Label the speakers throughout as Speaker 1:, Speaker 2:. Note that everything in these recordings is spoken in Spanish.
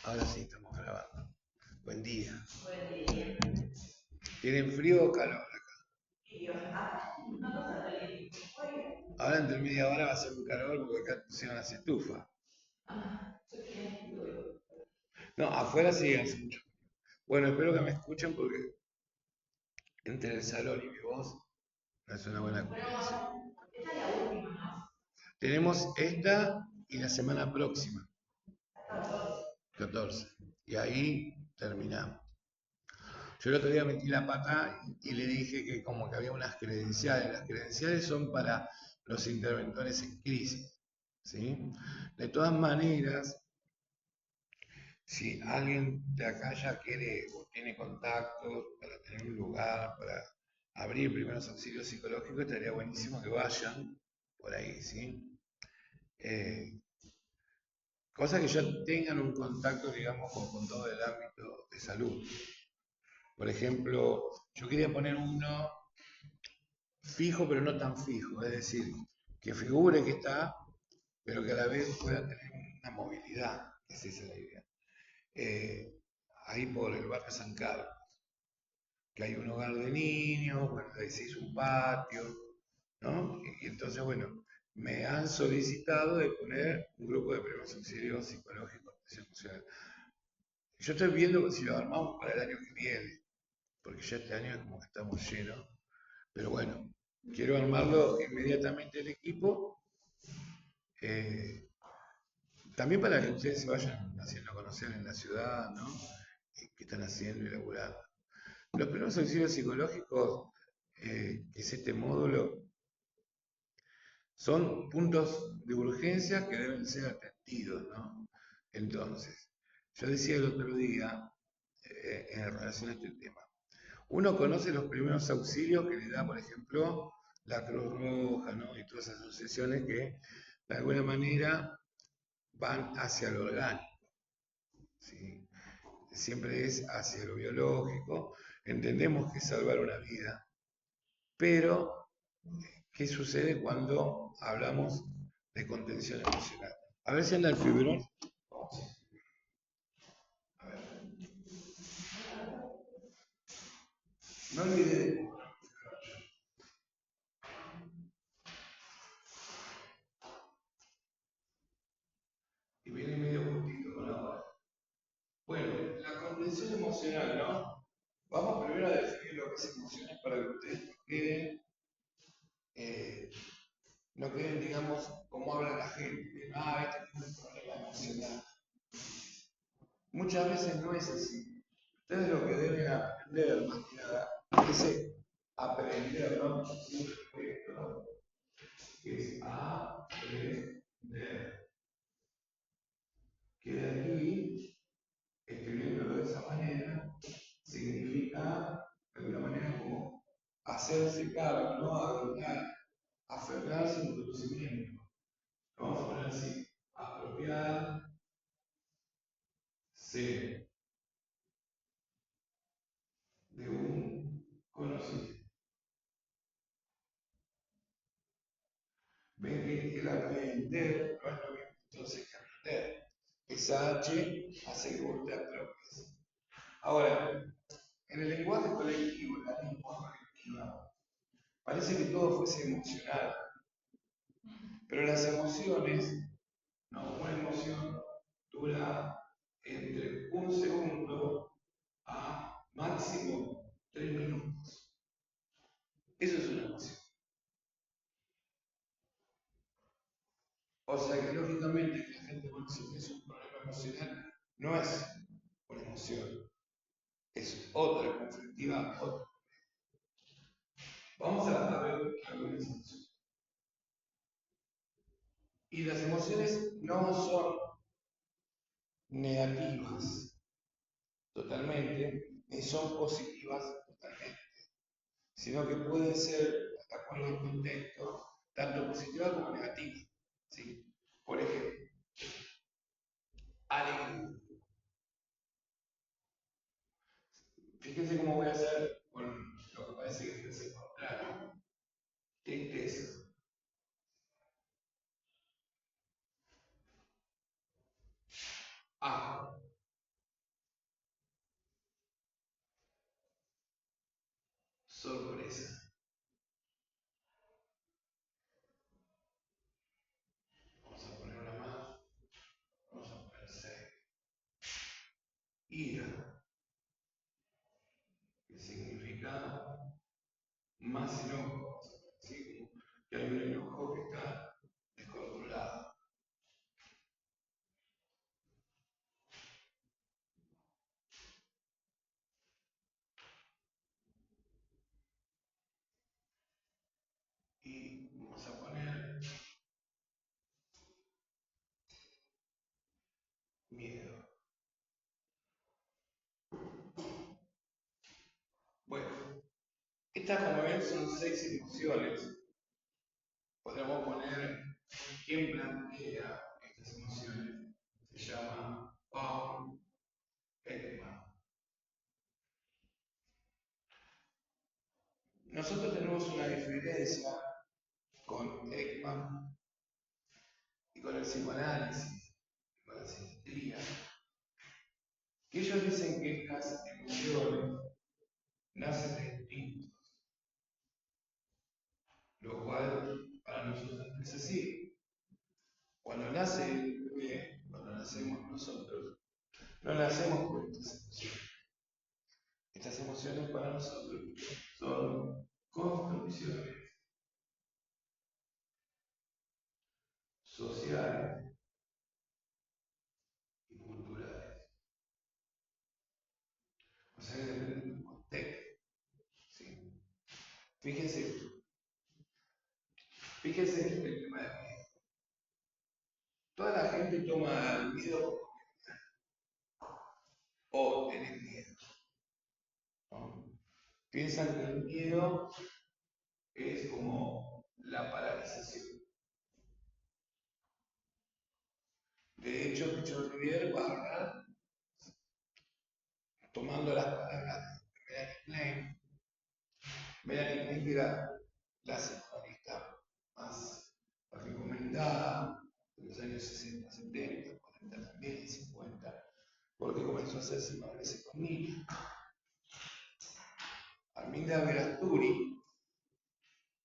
Speaker 1: Ahora sí estamos grabando. Buen día.
Speaker 2: Buen día.
Speaker 1: ¿Tienen frío o calor?
Speaker 2: Y yo, acá es una cosa relativa. Oye,
Speaker 1: Ahora entre media hora va a ser un calor porque acá pusieron las estufas.
Speaker 2: yo qué digo,
Speaker 1: No, afuera sí hace mucho. Bueno, espero que me escuchen porque entre el salón y mi voz no es una buena combinación.
Speaker 2: bueno, esta es la última, ¿no?
Speaker 1: Tenemos esta y la semana próxima,
Speaker 2: Hasta 14.
Speaker 1: 14. Y ahí terminamos. Yo el otro día metí la pata y le dije que como que había unas credenciales. Las credenciales son para los interventores en crisis. ¿Sí? De todas maneras, si alguien de acá ya quiere o tiene contactos para tener un lugar, para abrir primeros auxilios psicológicos, estaría buenísimo que vayan por ahí, ¿sí? Eh, Cosa que ya tengan un contacto, digamos, con todo el ámbito de salud. Por ejemplo, yo quería poner uno fijo, pero no tan fijo, es decir, que figure que está, pero que a la vez pueda tener una movilidad, esa es la idea. Eh, Ahí por el barrio San Carlos, que hay un hogar de niños, bueno, ahí se hizo un patio, ¿no? Y entonces, bueno, me han solicitado de poner un grupo de primeros auxilios psicológicos, emocional. Yo estoy viendo si lo armamos para el año que viene, porque ya este año es como que estamos llenos, pero bueno, quiero armarlo inmediatamente el equipo, eh, también para que ustedes se vayan haciendo conocer en la ciudad, ¿no? ¿Qué están haciendo y laburando? Los primeros auxilios psicológicos, que es este módulo, son puntos de urgencia que deben ser atendidos, ¿no? Entonces, yo decía el otro día, en relación a este tema, uno conoce los primeros auxilios que le da, por ejemplo, la Cruz Roja, ¿no? Y todas esas asociaciones que, de alguna manera, van hacia lo orgánico, ¿sí? Siempre es hacia lo biológico. Entendemos que es salvar una vida, pero ¿qué sucede cuando hablamos de contención emocional? A ver si anda el fibrón. A ver. No olvides. Y viene medio justito con la hora. Bueno, la contención emocional, ¿no? Vamos primero a definir lo que es emociones para que ustedes eh, no queden, digamos, como habla la gente. Este tiene un problema emocional. Muchas veces no es así. Ustedes lo que deben aprender, más que nada, es aprender, ¿no? Que es aprender. Que de aquí, escribiéndolo de esa manera, significa de alguna manera como hacerse cargo, ¿no? Adoptar, aferrarse al conocimiento. Lo vamos a poner así: apropiarse de un conocimiento. Ven que el aprender no es lo mismo entonces que aprender. Esa H hace que vos te apropies. Ahora, en el lenguaje colectivo, en la lengua colectiva, parece que todo fuese emocional, pero las emociones, no, una emoción dura entre un segundo a máximo 3 minutos. Eso es una emoción. O sea que lógicamente que la gente cuando se tiene un problema emocional no es una emoción, es otra conflictiva, otra. Vamos a ver algunas emociones. Y las emociones no son negativas totalmente, ni son positivas totalmente, sino que pueden ser, de acuerdo al contexto, tanto positivas como negativas. ¿Sí? Por ejemplo, alegría. Fíjense cómo voy a hacer con lo que parece que es el contrario. Tristeza. Ah, tristeza. Vamos a poner una más. Vamos a poner 6. Ira, que significa más enojo. ¿Sí? Que hay un enojo que está descontrolado. Y vamos a poner miedo. Bueno, estas, como ven, son 6 emociones. Podemos poner quién plantea estas emociones. Se llama Paul Ekman. Nosotros tenemos una diferencia con Ekman y con el psicoanálisis, con la psiquiatría, que ellos dicen que estas emociones nacen de instintos, lo cual para nosotros no es así. Cuando nace el bebé, cuando nacemos nosotros, no nacemos por estas emociones. Estas emociones para nosotros son construcciones sociales y culturales. O sea que depende del contexto. ¿Sí? Fíjense, fíjense en el tema del miedo. Toda la gente toma el miedo o tiene miedo, ¿no? Piensan que el miedo es como la paralización. De hecho, Richard Riviere va a hablar tomando las palabras de Melanie Klein. Melanie Klein era la psicoanalista más recomendada en los años 60, 70, 40 también, 50, porque comenzó a hacer psicoanálisis con niños. Arminda Verasturi,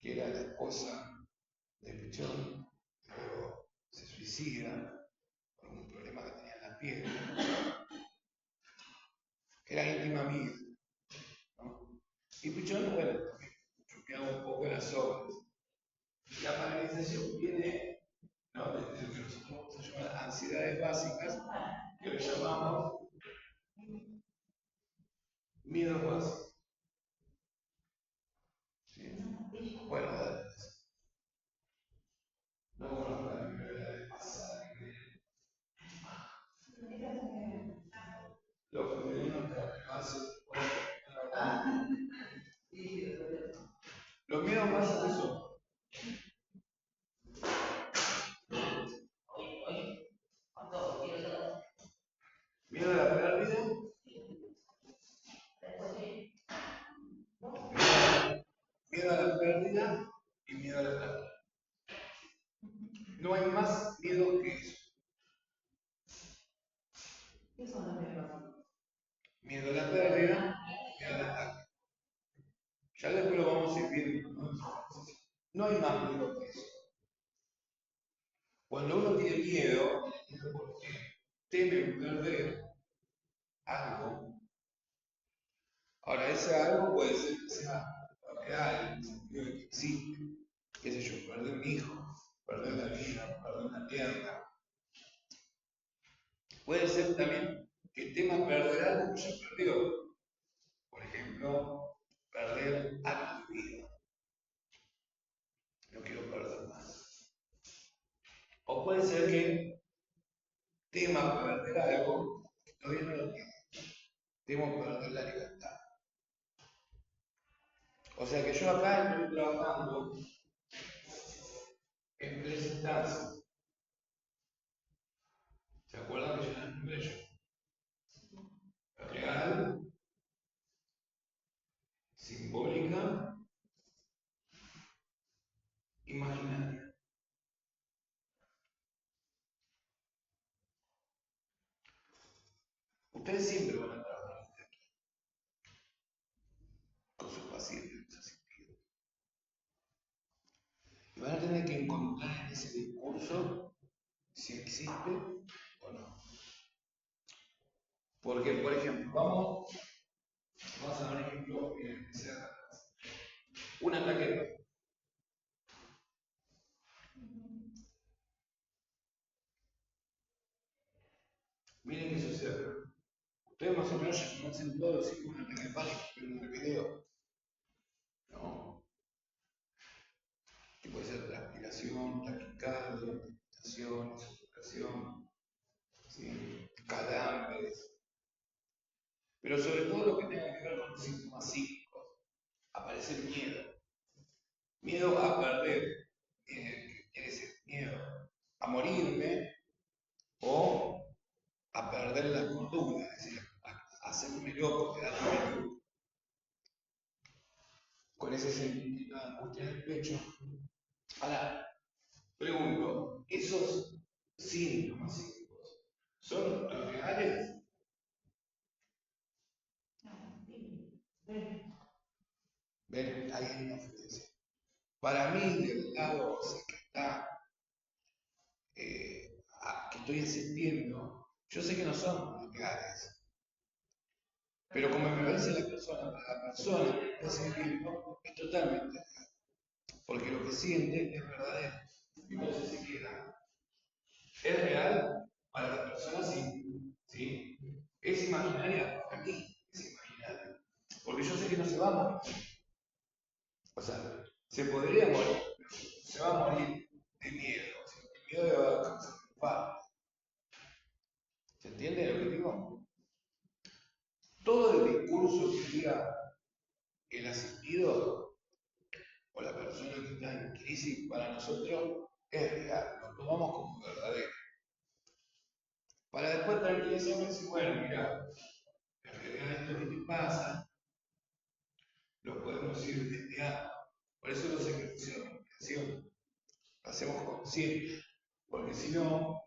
Speaker 1: que era la esposa de Pichón, luego se suicida por un problema que tenía en la piel, que era íntima amiga, ¿no? Y Pichón, bueno, choqueaba un poco las obras. La paralización viene, ¿no?, de lo que nosotros vamos a llamar ansiedades básicas, que le llamamos miedos básicos. ¿Sí? Bueno, dale. No conozco la primera vez pasada. Los femeninos hace. Los miedos básicos son miedo a la pérdida, miedo a la pérdida y miedo a la pérdida. No hay más miedo que eso.
Speaker 2: ¿Qué son los miedos?
Speaker 1: Miedo a la pérdida, miedo al ataque. Ya después lo vamos a ir viendo, ¿no? No hay más miedo que eso. Cuando uno tiene miedo, es porque teme perder algo. Ahora, ese algo puede ser que sea real, en el sentido de que existe. Qué sé yo, perder un hijo, perder la vida, perder una tierra. Puede ser también que tema perder algo que ya perdió. Por ejemplo, perder algo de vida. No quiero perder más. O puede ser que tema perder algo que todavía no lo tiene. Temo perder la libertad. O sea que yo acá estoy trabajando en 3 instancias. ¿Se acuerdan que yo les nombré yo? Real, simbólica, imaginaria. Ustedes siempre van a trabajar con sus pacientes en ese sentido. ese discurso, si existe o no. Porque, por ejemplo, vamos a dar un ejemplo que sea un ataque. Miren qué sucede. Ustedes más o menos ya conocen todos los signos de un ataque de pánico, pero en el video. ¿No? Que puede ser transpiración, taquicardia, palpitación, sufocación, ¿sí? Calambres. Pero sobre todo lo que tenga que ver con los síntomas psíquicos. Aparece el miedo. Miedo a perder. ¿Qué quiere decir? Miedo a morirme o a perder la cordura, es decir, a hacerme loco, quedarme loco. Con ese sentimiento de angustia en el pecho. Ahora, pregunto, ¿esos síntomas psíquicos son reales? ¿Ven? Ahí hay una diferencia. Para mí, del lado que está, que estoy asistiendo, yo sé que no son reales. Pero como me parece la persona, para la persona que está sintiendo, es totalmente real. Porque lo que siente es verdadero. Entonces se queda. Es real para la persona, sí. ¿Sí? Es imaginaria para mí, es imaginaria. Porque yo sé que no se va a morir. O sea, se podría morir, pero se va a morir de miedo. O sea, el miedo le va a dar cáncer de infarto. ¿Se entiende lo que digo? Todo el discurso que diga el asistido o la persona que está en crisis para nosotros es real, lo tomamos como verdadero. Para después tranquilizarme y decir, bueno, mira, en realidad esto que te pasa, lo podemos ir testeando. Por eso los ejercicios de respiración lo hacemos consciente, porque si no,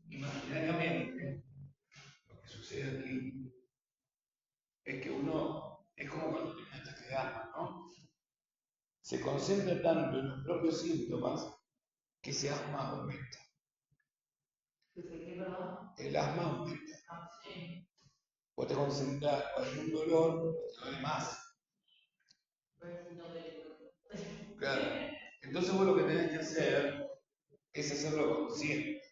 Speaker 1: imaginariamente, lo que sucede aquí es que uno, es como cuando tiene un ataque de asma, ¿no? Se concentra tanto en los propios síntomas que ese asma aumenta. El asma aumenta. Vos te concentras en un dolor, te duele más. Claro. Entonces vos lo que tenés que hacer es hacerlo consciente.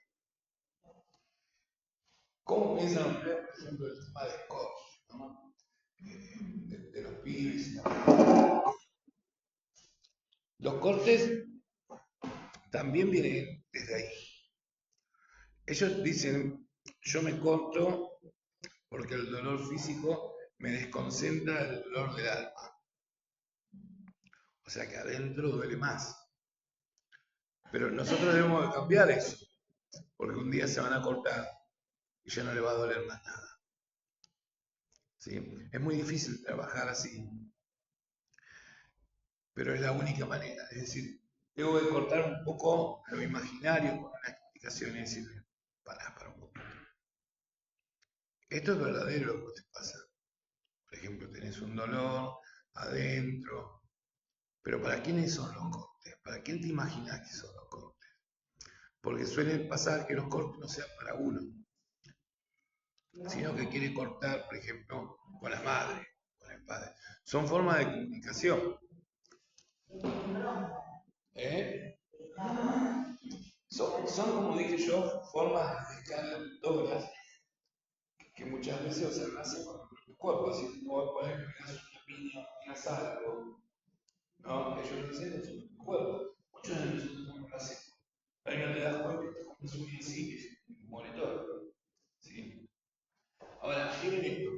Speaker 1: ¿Cómo piensan ustedes, por ejemplo, el tema del corte, ¿no? De los pibes? Los cortes también vienen desde ahí. Ellos dicen, yo me corto porque el dolor físico me desconcentra del dolor del alma. O sea que adentro duele más. Pero nosotros debemos de cambiar eso, porque un día se van a cortar y ya no le va a doler más nada. ¿Sí? Es muy difícil trabajar así, pero es la única manera. Es decir, tengo que cortar un poco lo imaginario con una explicación y decirle, para un poquito. Esto es verdadero lo que te pasa. Por ejemplo, tenés un dolor adentro, pero ¿para quiénes son los cortes? ¿Para quién te imaginas que son los cortes? Porque suele pasar que los cortes no sean para uno, sino que quiere cortar, por ejemplo, con la madre, con el padre. Son formas de comunicación. ¿Eh? Son, como dije yo, formas de descargas que muchas veces se hacen con el cuerpo. Así como voy a poner que me das una piña, tiras algo, ¿no? Ellos lo hacen con su cuerpo. Muchos de nosotros no lo hacemos. Pero no te das cuenta que te comes un sí, que muere todo. ¿Sí? Ahora, miren esto.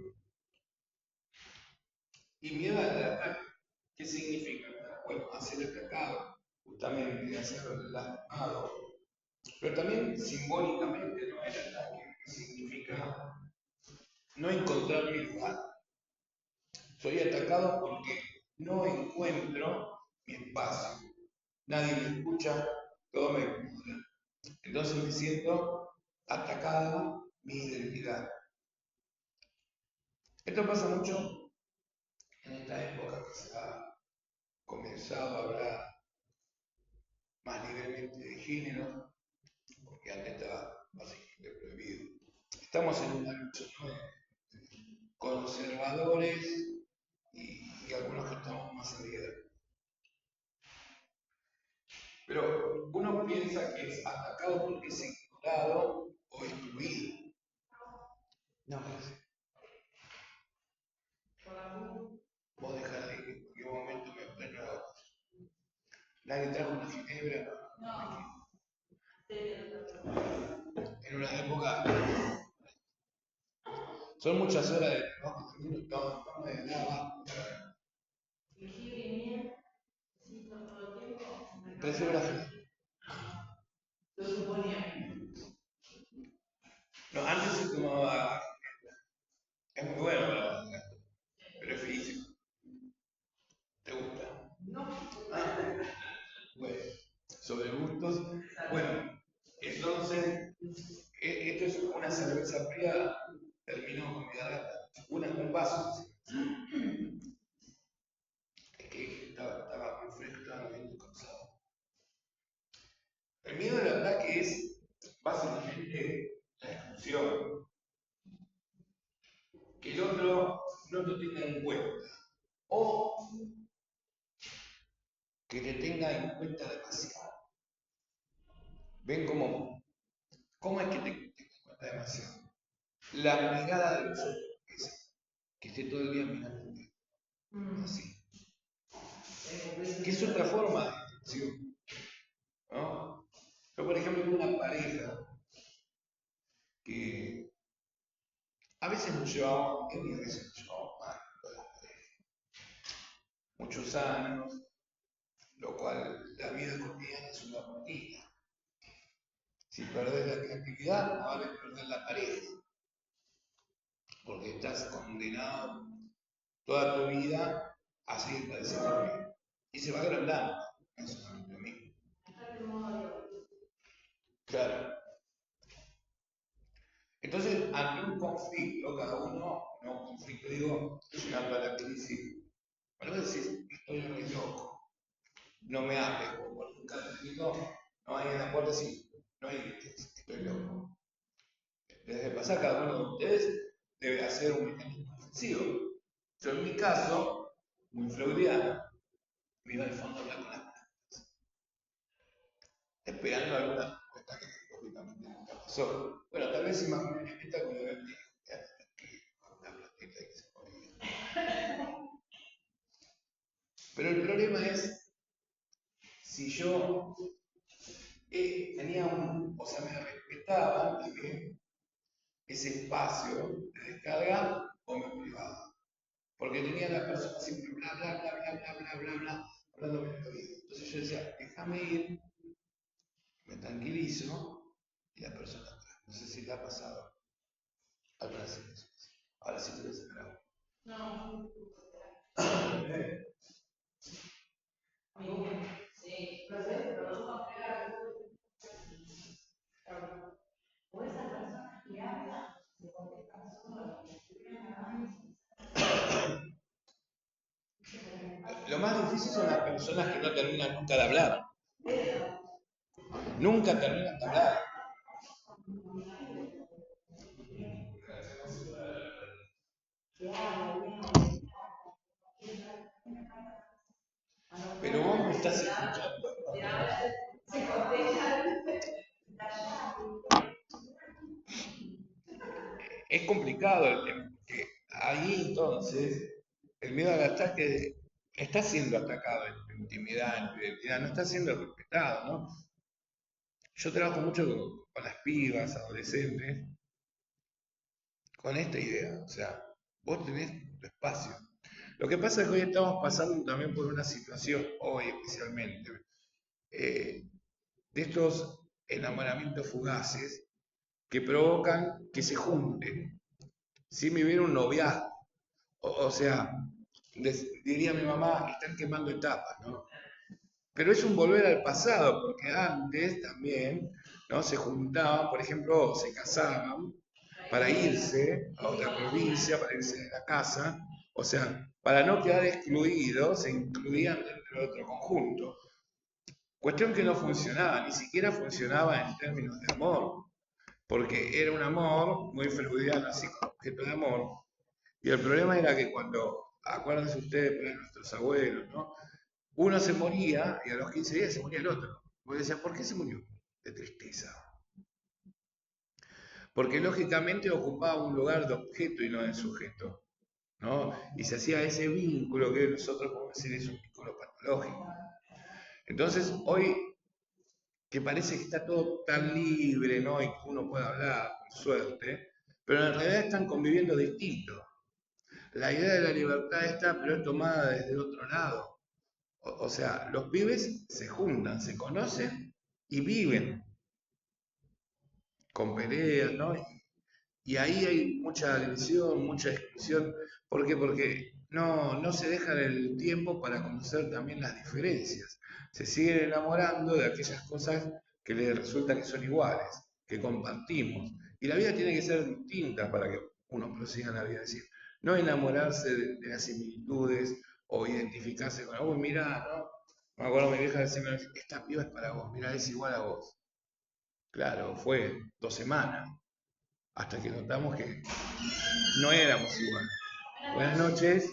Speaker 1: Y miedo al ataque. ¿Qué significa? Bueno, hacer atacado, justamente, hacer lastimado. Pero también simbólicamente, ¿no? El ataque significa no encontrar mi lugar. Soy atacado porque no encuentro mi espacio. Nadie me escucha, todo me incomoda. Entonces me siento atacado mi identidad. Esto pasa mucho en esta época que se ha comenzado a hablar más libremente de género, porque antes estaba básicamente prohibido. Estamos en una lucha, ¿no?, de conservadores y algunos que estamos más abiertos. Pero uno piensa que es atacado porque es ignorado o excluido. No es así. Vos dejás de que en cualquier momento me prendo la voz. Nadie trajo una ginebra.
Speaker 2: No.
Speaker 1: En una época. Son muchas horas de trabajo, no me daba.
Speaker 2: Jengibre y miel, sí, todo el tiempo.
Speaker 1: Prefiero la ginebra.
Speaker 2: Lo suponía.
Speaker 1: No, antes se tomaba. Es muy bueno para la garganta, pero es físico. ¿Te gusta?
Speaker 2: No.
Speaker 1: Ah, bueno, sobre gustos. Bueno, entonces, esto es una cerveza fría, terminó con mi garganta. Un vaso. Es que estaba muy fresco, estaba muy cansado. El miedo al ataque es básicamente la exclusión. Que el otro no te tenga en cuenta. O que te tenga en cuenta demasiado. ¿Ven cómo es que te tenga en cuenta demasiado? La mirada de los otros, que esté todo el día mirándote. Así. Que es otra forma de exclusión, ¿no? Yo, por ejemplo, tengo una pareja que a veces nos llevamos bien y a veces nos llevamos mal. Muchos años, lo cual la vida cotidiana es una rutina. Si perdés la creatividad, no vale perder la pareja, porque estás condenado toda tu vida a seguir padeciendo lo mismo. Y se va agrandando, eso es lo mismo. Claro. Entonces, ante un conflicto, cada uno, no un conflicto, digo, llegando a la crisis, bueno, vos decís, estoy re loco, no me hables, o nunca te digo, no hay en la puerta, sí, no hay grites, estoy loco. Desde pasar, cada uno de ustedes debe hacer un mecanismo defensivo. Yo, en mi caso, muy freudiano, me iba al fondo a hablar con las plantas, esperando alguna respuesta que lógicamente nunca pasó. Bueno, tal vez imaginé un espectáculo de una plantita que se movía. Pero el problema es, si yo tenía o sea, me respetaban también ese espacio de descarga o me privaba. Porque tenía la persona siempre bla, bla, bla, bla, bla, bla, bla, bla, hablándome de la vida. Entonces yo decía, déjame ir, me tranquilizo y la persona atrás. No sé si le ha pasado alguna situación. Ahora sí te lo separado.
Speaker 2: No. Sí, o esas personas que hablan, se contestan solo,
Speaker 1: Lo más difícil son las personas que no terminan nunca de hablar. Nunca terminan de hablar. Pero vos me estás escuchando.
Speaker 2: se contestan.
Speaker 1: Es complicado el tema, porque ahí entonces el miedo al ataque está siendo atacado en tu intimidad, en tu identidad, no está siendo respetado, ¿no? Yo trabajo mucho con las pibas, adolescentes, con esta idea, o sea, vos tenés tu espacio. Lo que pasa es que hoy estamos pasando también por una situación, hoy especialmente, de estos enamoramientos fugaces que provocan que se junten, sin vivir un noviazgo. O sea, diría mi mamá, están quemando etapas, ¿no? Pero es un volver al pasado, porque antes también, ¿no?, se juntaban, por ejemplo, se casaban para irse a otra provincia, para irse de la casa, o sea, para no quedar excluidos, se incluían dentro de otro conjunto. Cuestión que no funcionaba, ni siquiera funcionaba en términos de amor, porque era un amor muy freudiano, así como objeto de amor. Y el problema era que cuando, acuérdense ustedes, por ejemplo, nuestros abuelos, ¿no? Uno se moría y a los 15 días se moría el otro. Vos decías, ¿por qué se murió? De tristeza. Porque lógicamente ocupaba un lugar de objeto y no de sujeto, ¿no? Y se hacía ese vínculo que nosotros podemos decir es un vínculo patológico. Entonces, hoy que parece que está todo tan libre, ¿no? Y que uno puede hablar, con suerte, pero en realidad están conviviendo distintos. La idea de la libertad está, pero es tomada desde otro lado. O sea, los pibes se juntan, se conocen y viven con peleas, ¿no? Y ahí hay mucha agresión, mucha exclusión. ¿Por qué? Porque no se dejan el tiempo para conocer también las diferencias. Se siguen enamorando de aquellas cosas que les resulta que son iguales, que compartimos. Y la vida tiene que ser distinta para que uno prosiga en la vida. Es decir, no enamorarse de las similitudes o identificarse con, uy, mirá, ¿no? Me acuerdo mi vieja decirme, esta piba es para vos, mirá, es igual a vos. Claro, fue 2 semanas, hasta que notamos que no éramos igual. Buenas noches,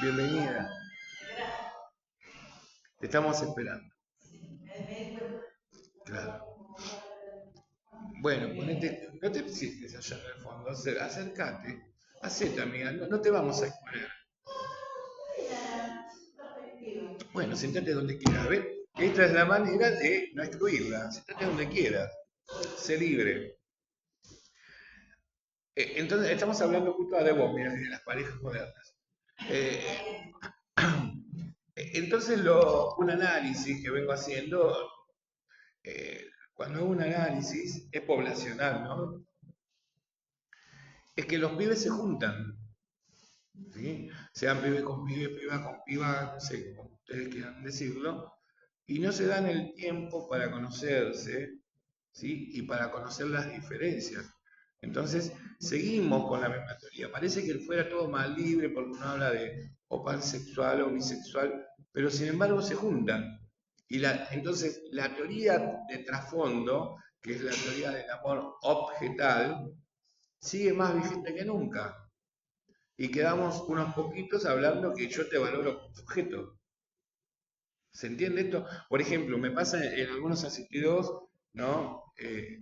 Speaker 1: bienvenida. Te estamos esperando. Claro. Bueno, ponete, no te sientes allá en el fondo, acércate, hacete amiga, no te vamos a exponer. Bueno, sentate donde quieras, ¿ves? Esta es la manera de no excluirla, sentate donde quieras, sé libre. Entonces, estamos hablando justo de vos, mira, de las parejas modernas. Eh, entonces, un análisis que vengo haciendo, cuando hago un análisis, es poblacional, ¿no? Es que los pibes se juntan, ¿sí? Sean pibes con pibes, piba con piba, no sé, como ustedes quieran decirlo, y no se dan el tiempo para conocerse, ¿sí? Y para conocer las diferencias. Entonces, seguimos con la misma teoría. Parece que fuera todo más libre porque uno habla de o pansexual o bisexual, pero sin embargo se juntan. Entonces, la teoría de trasfondo, que es la teoría del amor objetal, sigue más vigente que nunca. Y quedamos unos poquitos hablando que yo te valoro como sujeto. ¿Se entiende esto? Por ejemplo, me pasa en algunos asistidos, ¿no? Que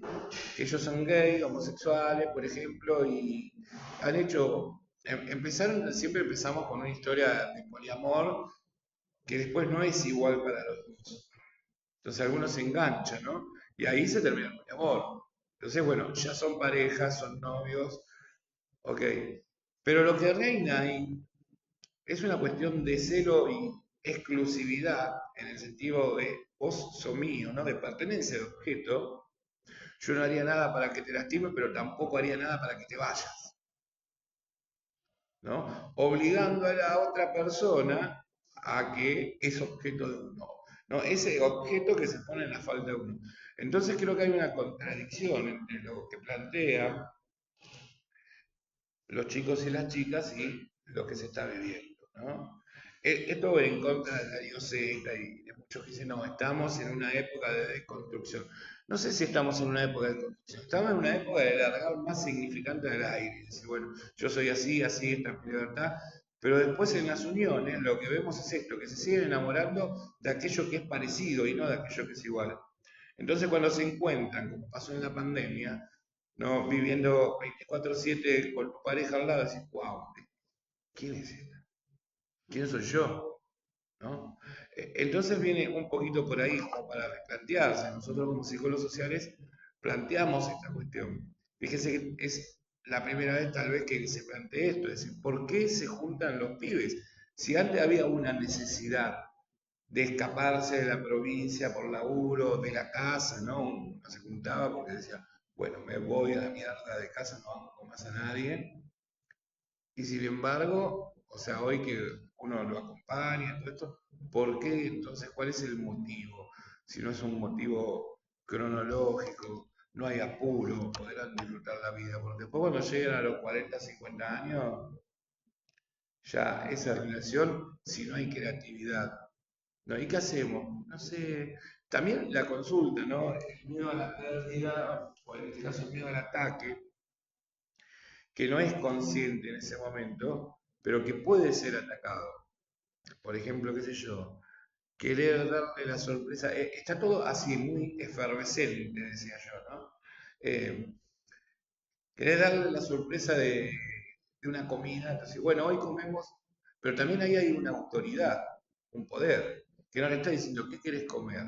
Speaker 1: ellos son gay, homosexuales, por ejemplo, y han hecho, siempre empezamos con una historia de poliamor que después no es igual para los dos. Entonces algunos se enganchan, ¿no? Y ahí se termina el poliamor. Entonces, bueno, ya son parejas, son novios, ok. Pero lo que reina ahí es una cuestión de celo y exclusividad, en el sentido de vos sos mío, ¿no? De pertenencia de objeto. Yo no haría nada para que te lastime, pero tampoco haría nada para que te vayas, ¿no? Obligando a la otra persona a que es objeto de uno, ¿no? Ese objeto que se pone en la falda de uno. Entonces creo que hay una contradicción entre lo que plantean los chicos y las chicas y lo que se está viviendo, ¿no? Esto en contra de Darío Zeta y de muchos que dicen, no, estamos en una época de desconstrucción. No sé si estamos en una época de desconstrucción, estamos en una época de largar más significante al aire, decir, bueno, yo soy así, así, esta es mi libertad, pero después en las uniones lo que vemos es esto, que se siguen enamorando de aquello que es parecido y no de aquello que es igual. Entonces cuando se encuentran, como pasó en la pandemia, ¿no? Viviendo 24/7 con tu pareja al lado, decís, wow, ¿quién es esta? ¿Quién soy yo? ¿No? Entonces viene un poquito por ahí como para replantearse. Nosotros como psicólogos sociales planteamos esta cuestión. Fíjese que es la primera vez tal vez que se plantea esto, es decir, ¿por qué se juntan los pibes? Si antes había una necesidad de escaparse de la provincia por laburo, de la casa, ¿no? Uno se juntaba porque decía, bueno, me voy a la mierda de casa, no amo más a nadie. Y sin embargo, o sea, hoy que uno lo acompaña, todo esto, ¿por qué entonces? ¿Cuál es el motivo? Si no es un motivo cronológico, no hay apuro, podrán disfrutar la vida, porque después cuando llegan a los 40, 50 años, ya esa relación, si no hay creatividad, ¿no? ¿Y qué hacemos? No sé. También la consulta, ¿no? El miedo a la pérdida, o en este caso el miedo al ataque, que no es consciente en ese momento, pero que puede ser atacado. Por ejemplo, qué sé yo, querer darle la sorpresa. Está todo así, muy efervescente, decía yo, ¿no? Eh, Querer darle la sorpresa de una comida. Entonces, bueno, hoy comemos, pero también ahí hay una autoridad, un poder, que no le está diciendo qué quieres comer.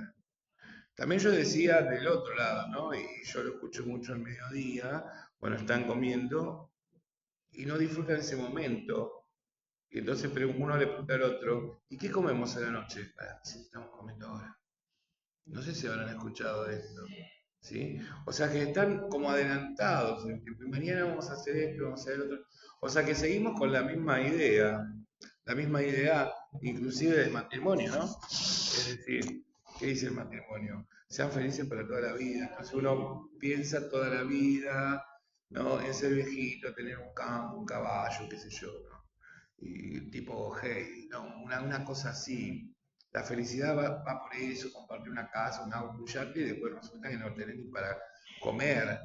Speaker 1: También yo decía del otro lado, ¿no? Y yo lo escucho mucho al mediodía, bueno, están comiendo y no disfrutan ese momento. Y entonces uno le pregunta al otro, ¿y qué comemos a la noche? Ah, sí, estamos comiendo ahora. No sé si habrán escuchado de esto. ¿Sí? O sea que están como adelantados, en que mañana vamos a hacer esto, vamos a hacer otro. O sea que seguimos con la misma idea, inclusive del matrimonio, ¿no? Es decir, ¿qué dice el matrimonio? Sean felices para toda la vida. Entonces uno piensa toda la vida, ¿no? En ser viejito, tener un campo, un caballo, qué sé yo, ¿no? Y tipo, hey, ¿no? Una cosa así. La felicidad va por eso, compartir una casa, un auto, un yate, y después resulta que no tenés ni para comer.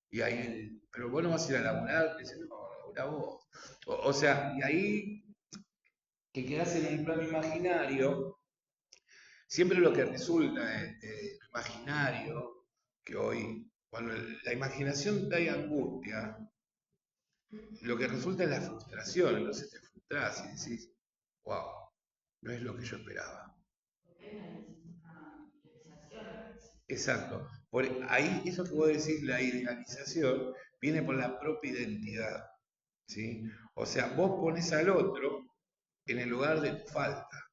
Speaker 1: Y ahí, pero vos no vas a ir a laburar, te dicen, no, laburá vos. O sea, y ahí que quedás en un plano imaginario, siempre lo que resulta de lo imaginario, que hoy, cuando la imaginación trae angustia, lo que resulta es la frustración, entonces te frustras y decís, wow, no es lo que yo esperaba.
Speaker 2: Porque hay una idealización.
Speaker 1: Exacto. Por ahí, eso que vos decís, la idealización, viene por la propia identidad, ¿sí? O sea, vos pones al otro en el lugar de tu falta.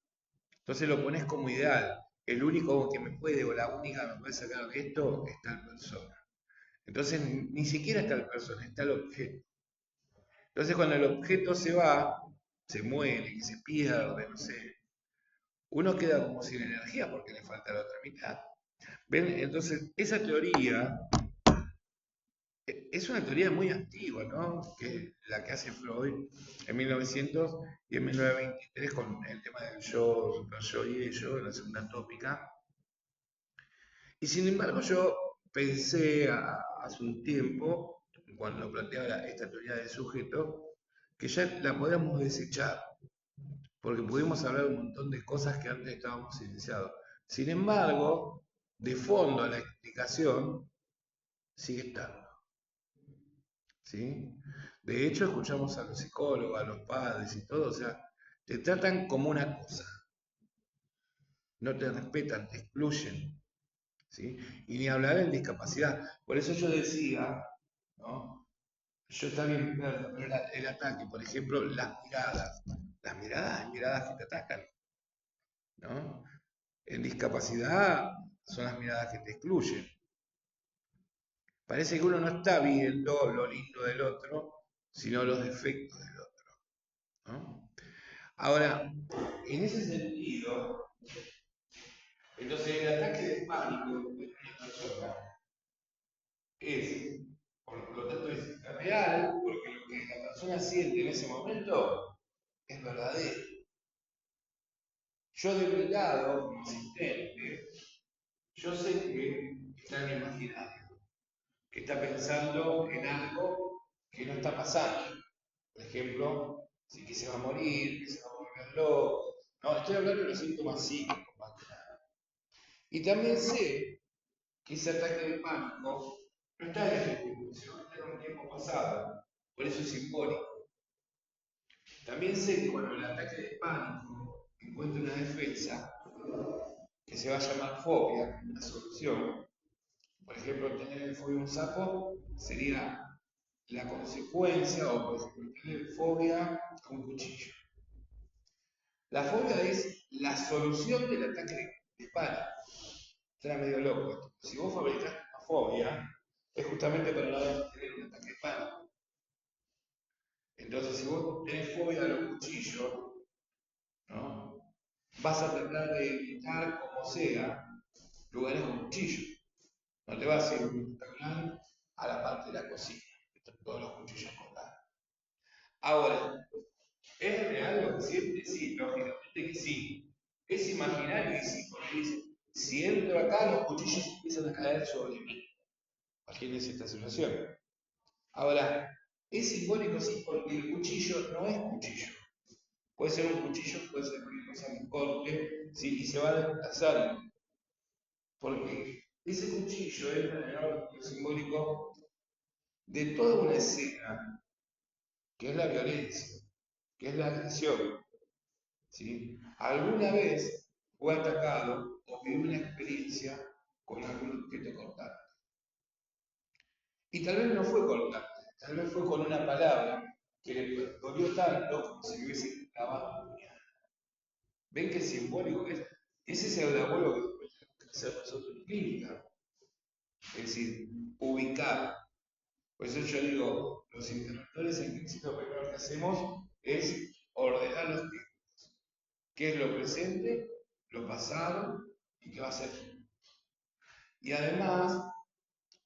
Speaker 1: Entonces lo pones como ideal. El único que me puede o la única que me puede sacar de esto es tal persona. Entonces ni siquiera está el persona, está el objeto. Entonces cuando el objeto se va, se muere, que se pierde, no sé, uno queda como sin energía porque le falta la otra mitad. ¿Ven? Entonces esa teoría es una teoría muy antigua, ¿no? Que es la que hace Freud en 1900 y en 1923 con el tema del yo, super yo y ello, la segunda tópica. Y sin embargo yo pensé hace un tiempo, cuando planteaba esta teoría del sujeto, que ya la podíamos desechar, porque pudimos hablar un montón de cosas que antes estábamos silenciados. Sin embargo, de fondo a la explicación sigue estando. ¿Sí? De hecho, escuchamos a los psicólogos, a los padres y todo, o sea, te tratan como una cosa, no te respetan, te excluyen, ¿sí? Y ni hablar en discapacidad. Por eso yo decía, ¿no? Yo está bien, pero el ataque, por ejemplo, las miradas, hay miradas que te atacan, ¿no? En discapacidad son las miradas que te excluyen. Parece que uno no está viendo lo lindo del otro, sino los defectos del otro, ¿no? Ahora, en ese sentido, entonces el ataque de pánico de una persona es, por lo tanto, es real, porque lo que la persona siente en ese momento es verdadero. Yo de mi lado, insistente, yo sé que está en el imaginario, que está pensando en algo que no está pasando. Por ejemplo, si que se va a morir, que se va a volver loco. No, estoy hablando de los síntomas psíquicos, más que nada. Y también sé que ese ataque de pánico no está en el futuro, sino que está en un tiempo pasado. Por eso es simbólico. También sé que cuando el ataque de pánico encuentra una defensa, que se va a llamar fobia, una solución, por ejemplo, tener fobia a un sapo sería la consecuencia, o por ejemplo, tener fobia a un cuchillo. La fobia es la solución del ataque de pánico. Será medio loco esto. Si vos fabricás una fobia, es justamente para no tener un ataque de pánico. Entonces, si vos tenés fobia a los cuchillos, ¿no? Vas a tratar de evitar, como sea, lugares con cuchillos. No te vas a ir un restaurante a la parte de la cocina, que están todos los cuchillos cortados. Ahora, ¿es real lo que siente? Sí, lógicamente que sí. es imaginario y sí, porque dice, si entro acá, los cuchillos empiezan a caer sobre mí. Imagínense esta situación. Ahora, es simbólico sí, porque el cuchillo no es cuchillo. Puede ser un cuchillo, puede ser cualquier cosa que corte, ¿sí? Y se va desplazando. Porque ese cuchillo es lo simbólico de toda una escena, que es la violencia, que es la agresión. ¿Sí? Alguna vez fue atacado o vivió una experiencia con algún objeto cortante. Y tal vez no fue cortante, tal vez fue con una palabra que le dolió tanto como si le hubiese clavado un puñal. ¿Ven qué simbólico es? Ese es el laburo que tenemos que hacer nosotros en clínica. Es decir, ubicar. Por eso yo digo, los interventores en clínica lo primero que hacemos es ordenar los tiempos. ¿Qué es lo presente, lo pasado y qué va a ser? Y además,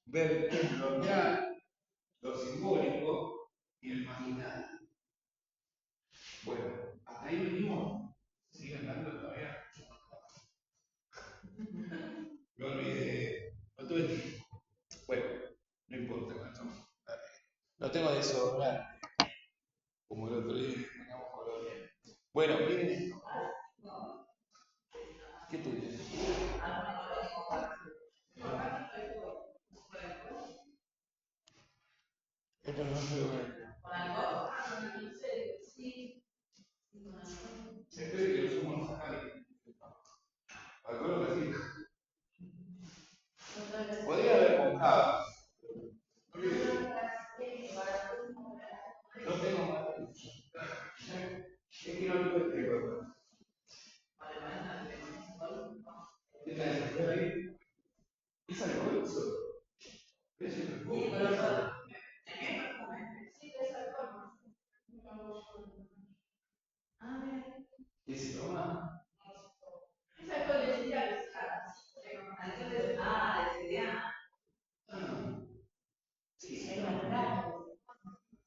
Speaker 1: ver qué es lo real, lo simbólico y el imaginario. Bueno, hasta ahí venimos. ¿Siguen dando todavía? Me olvidé. No tuve tiempo. Bueno, no importa cuánto. No tengo desodorante, como el otro día que teníamos colonia. Bueno, miren esto. ¿Qué tienes? Esto no se lo veo. Se cree que lo somos acá. Alcohol que sí. Podría haber comprado. No tengo más. Es que no tuve tiempo. ¿Qué tal? Ahí? ¿Es alcohol eso? ¿Es alcohol? ¿Qué se toma?
Speaker 2: Es alcohol de cereales.
Speaker 1: Ah, sí,
Speaker 2: Es natural.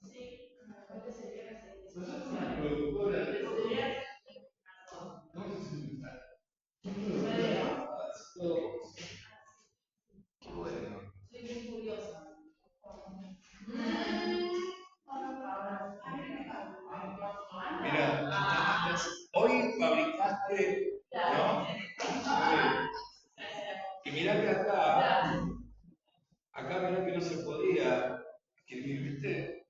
Speaker 2: Sí, alcohol de cereales.
Speaker 1: nosotros una productora de
Speaker 2: Cereales.
Speaker 1: no sé si todo. Qué bueno.
Speaker 2: Soy muy curiosa.
Speaker 1: Mira, hoy fabricaste, ¿no? Y mirá que acá mirá que no se podía escribir, ¿viste?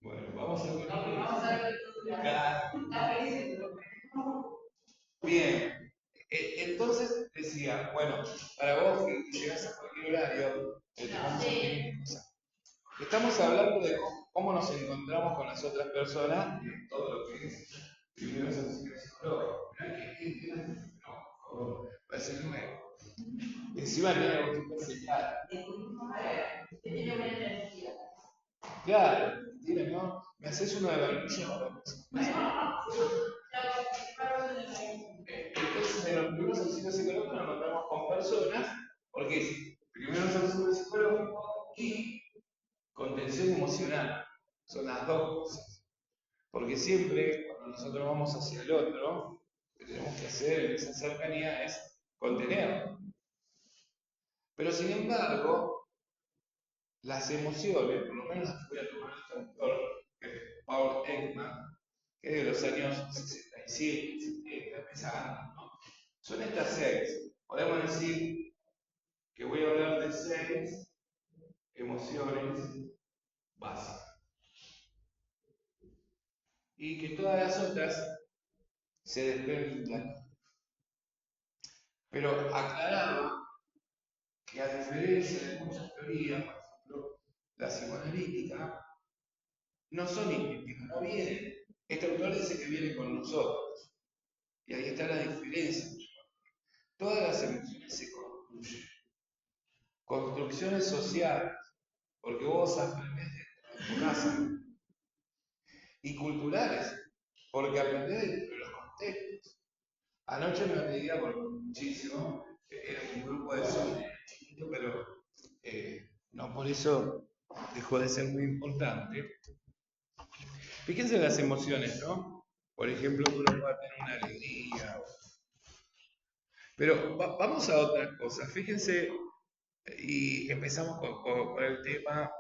Speaker 1: Bueno, vamos a ver. Vamos a ver. Bien. Entonces decía, bueno, para vos que llegás a cualquier horario, te vamos a pedir cosas. Estamos hablando de cómo nos encontramos con las otras personas en todo lo que es primeros auxilios psicológicos. No, por favor, va a ser nuevo. Encima tiene algún tipo de señal.
Speaker 2: Tiene buena energía.
Speaker 1: Claro, mentira, ¿no? Me haces uno de vainilla para entonces, en los primeros auxilios psicológicos nos encontramos con personas, porque es primeros auxilios psicológicos y contención emocional. Son las dos cosas. Porque siempre, cuando nosotros vamos hacia el otro, lo que tenemos que hacer en esa cercanía es contenerlo. Pero sin embargo, las emociones, por lo menos las que voy a tomar este autor, que es Paul Ekman, que es de los años 67, 70, empezando, ¿no? Son estas seis. Podemos decir que voy a hablar de seis emociones básicas. Y que todas las otras se desprenden. Pero aclaraba que a diferencia de muchas teorías, por ejemplo, la psicoanalítica, no son instintivas, no vienen. Este autor dice que viene con nosotros. Y ahí está la diferencia. Todas las emociones se construyen. Construcciones sociales, porque vos aprendés de tu casa. Y culturales, porque aprendés de los contextos. Anoche me reía porque muchísimo, era un grupo de cine chiquito, pero no por eso dejó de ser muy importante. Fíjense en las emociones, ¿no? por ejemplo, que uno pueda tener una alegría. Pero vamos a otras cosas. Fíjense, y empezamos con el tema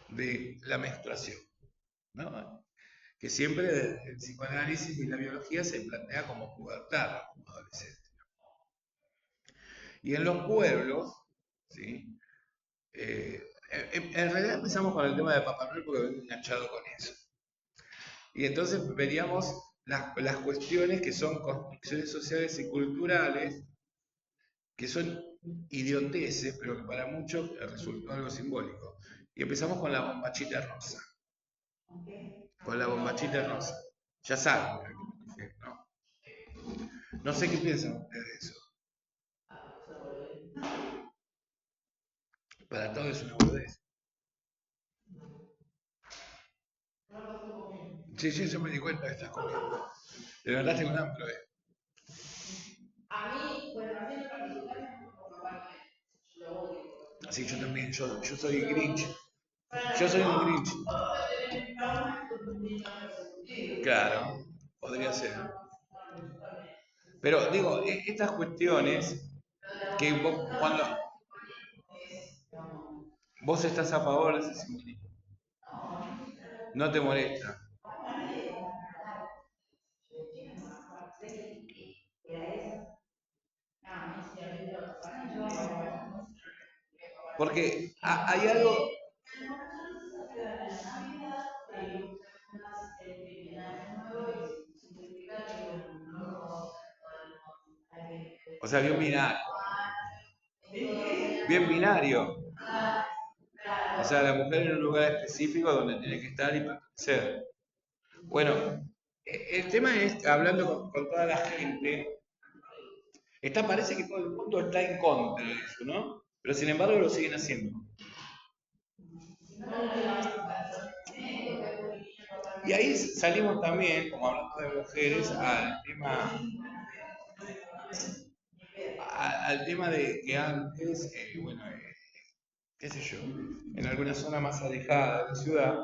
Speaker 1: de la menstruación, ¿no? Que siempre el psicoanálisis y la biología se plantea como pubertad como adolescente. Y en los pueblos, ¿sí? En realidad empezamos con el tema de Papá Noel porque vengo enganchado con eso. Y entonces veríamos las cuestiones que son construcciones sociales y culturales, que son idioteces, pero que para muchos resultó algo simbólico. Y empezamos con la bombachita rosa. Con la bombachita rosa. Ya saben a qué me refiero, ¿no? No sé qué piensan ustedes de eso. Para todos es una boludez. Sí, sí, yo me di cuenta que estás comiendo. Te levantaste con hambre, ¿eh?
Speaker 2: A mí, bueno, a mí en lo particular me gusta Papá Noel. Yo lo odio.
Speaker 1: Sí, yo también, yo soy Grinch. Yo soy un Grinch. Claro, podría ser. Pero digo, estas cuestiones que cuando vos estás a favor de ese simbolismo, no te molesta. Porque hay algo. O sea, bien binario. Bien binario. O sea, la mujer en un lugar específico donde tiene que estar y pertenecer. Bueno, el tema es, hablando con toda la gente, parece que todo el mundo está en contra de eso, ¿no? Pero sin embargo lo siguen haciendo. Y ahí salimos también, como hablando de mujeres, al tema de que antes, bueno, qué sé yo, en alguna zona más alejada de la ciudad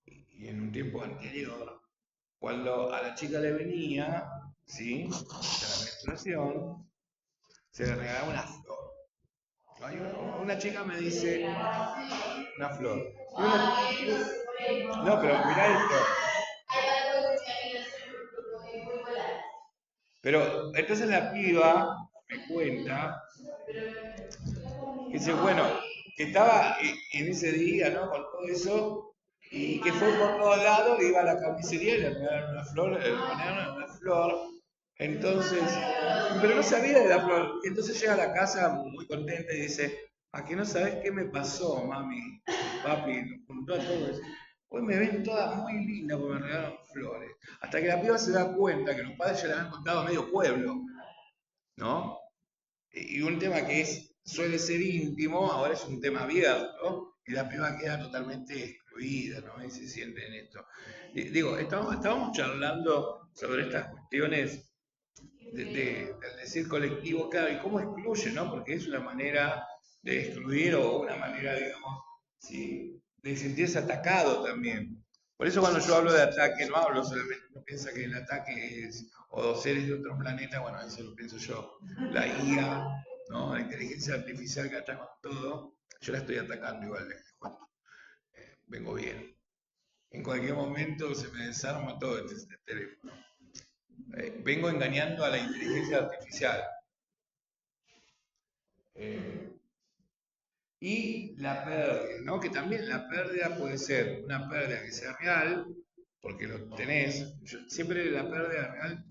Speaker 1: y en un tiempo anterior, cuando a la chica le venía, ¿sí? De la menstruación, se le regalaba una flor. Una chica me dice, una flor. No, pero mirá esto. Pero entonces la piba me cuenta, que dice, bueno, que estaba en ese día, ¿no? Con todo eso, y que fue por todos lados, iba a la carnicería y le regalaron una flor, le regalaron una flor. Entonces, pero no sabía de la flor. Entonces llega a la casa muy contenta y dice, ¿a que no sabes qué me pasó, mami? Papi, nos juntó a todos. Hoy me ven todas muy lindas porque me regalaron flores. Hasta que la piba se da cuenta que los padres ya le habían contado a medio pueblo, ¿no? Y un tema que suele ser íntimo, ahora es un tema abierto, y la piba queda totalmente excluida, ¿no? Y se siente en esto. Digo, estábamos charlando sobre estas cuestiones del decir colectivo, claro, y cómo excluye, ¿no? Porque es una manera de excluir o una manera, digamos, ¿sí? De sentirse atacado también. Por eso cuando yo hablo de ataque, no hablo solamente, no piensa que el ataque es o dos seres de otro planeta, bueno, eso lo pienso yo, la IA, ¿no? La inteligencia artificial que ataca todo, yo la estoy atacando igual, vengo bien. En cualquier momento se me desarma todo este teléfono. Vengo engañando a la inteligencia artificial. Eh, y la pérdida, ¿no? Que también la pérdida puede ser una pérdida que sea real, porque lo tenés. Siempre la pérdida real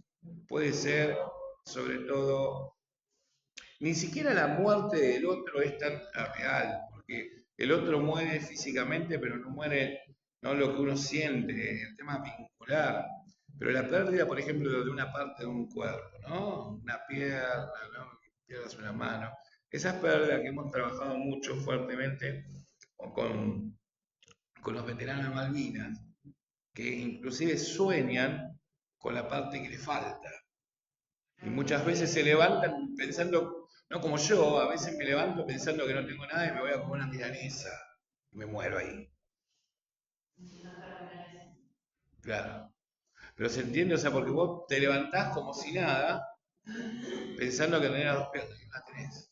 Speaker 1: puede ser, sobre todo, ni siquiera la muerte del otro es tan real, porque el otro muere físicamente, pero no muere, no lo que uno siente, el tema vincular. Pero la pérdida, por ejemplo, de una parte de un cuerpo, ¿no? Una pierna, ¿no? Pierdas una mano. Esas pérdidas que hemos trabajado mucho fuertemente con los veteranos de Malvinas, que inclusive sueñan con la parte que le falta. Y muchas veces se levantan pensando, no como yo, a veces me levanto pensando que no tengo nada y me voy a comer una milanesa. Y me muero ahí. Claro. Pero se entiende, o sea, porque vos te levantás como si nada, pensando que tenés las dos piernas y no las tenés.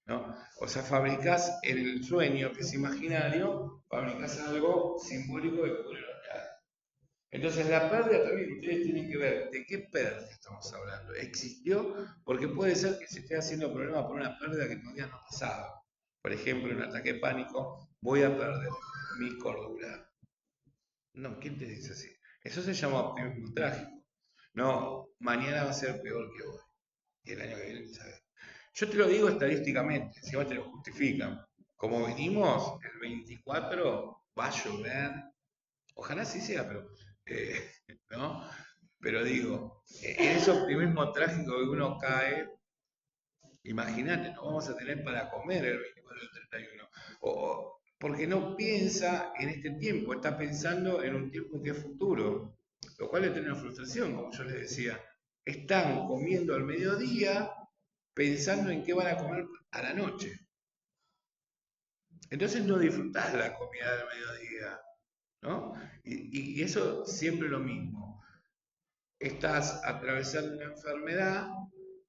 Speaker 1: ¿No? O sea, fabricás el sueño que es imaginario, fabricás algo simbólico de cubre los real. Entonces, la pérdida también ustedes tienen que ver de qué pérdida estamos hablando. ¿Existió? Porque puede ser que se esté haciendo problema por una pérdida que todavía no ha pasado. Por ejemplo, en un ataque de pánico, voy a perder mi cordura. No, ¿quién te dice así? Eso se llama optimismo trágico. No, mañana va a ser peor que hoy. Y el año que viene, ¿sabes? Yo te lo digo estadísticamente, encima te lo justifican. Como venimos, el 24 va a llover. Ojalá sí sea, pero. eh, ¿No? Pero digo, en ese optimismo trágico que uno cae, imagínate, no vamos a tener para comer el 24 y el 31. Porque no piensa en este tiempo, está pensando en un tiempo que es futuro, lo cual es tener una frustración, como yo les decía. Están comiendo al mediodía pensando en qué van a comer a la noche. Entonces no disfrutás la comida del mediodía, ¿no? Y eso siempre lo mismo. Estás atravesando una enfermedad,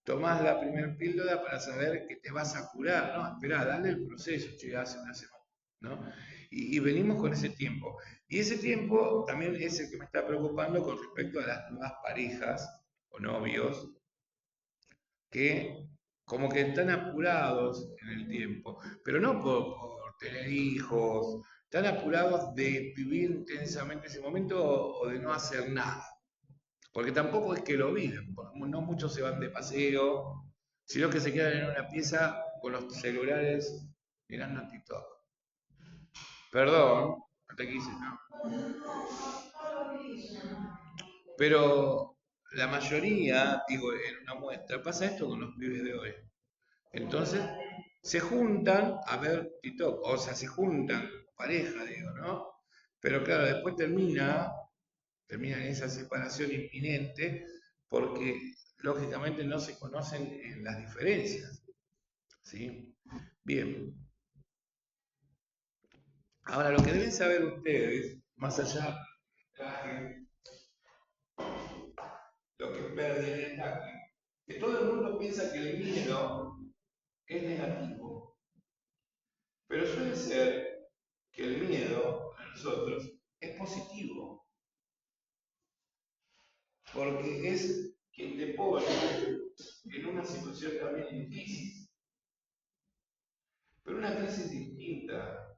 Speaker 1: tomás la primera píldora para saber que te vas a curar, ¿no? Esperá, dale el proceso, che, hace una semana, ¿no? Y venimos con ese tiempo. Y ese tiempo también es el que me está preocupando con respecto a las nuevas parejas o novios que como que están apurados en el tiempo, pero no por tener hijos, están apurados de vivir intensamente ese momento o de no hacer nada. Porque tampoco es que lo viven, porque no muchos se van de paseo, sino que se quedan en una pieza con los celulares mirando TikTok. Perdón, no te quise, ¿no? Pero la mayoría, digo, en una muestra, pasa esto con los pibes de hoy. Entonces, se juntan a ver TikTok, o sea, se juntan, pareja, digo, ¿no? Pero claro, después termina en esa separación inminente, porque lógicamente no se conocen en las diferencias, ¿sí? Bien, ahora lo que deben saber ustedes, más allá de lo que es pérdida y ataque, que todo el mundo piensa que el miedo es negativo, pero suele ser que el miedo a nosotros es positivo, porque es quien te pone en una situación también difícil, pero una crisis distinta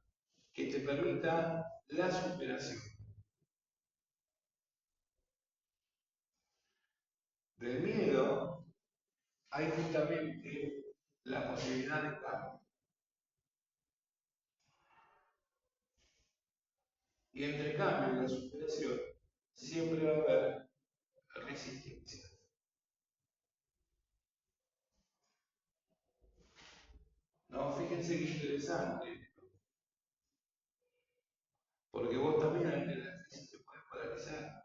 Speaker 1: que te permita la superación. Del miedo hay justamente la posibilidad de cambio. Y entre cambio y la superación siempre va a haber resistencia. No, fíjense qué interesante, porque vos también ante la crisis te puedes paralizar.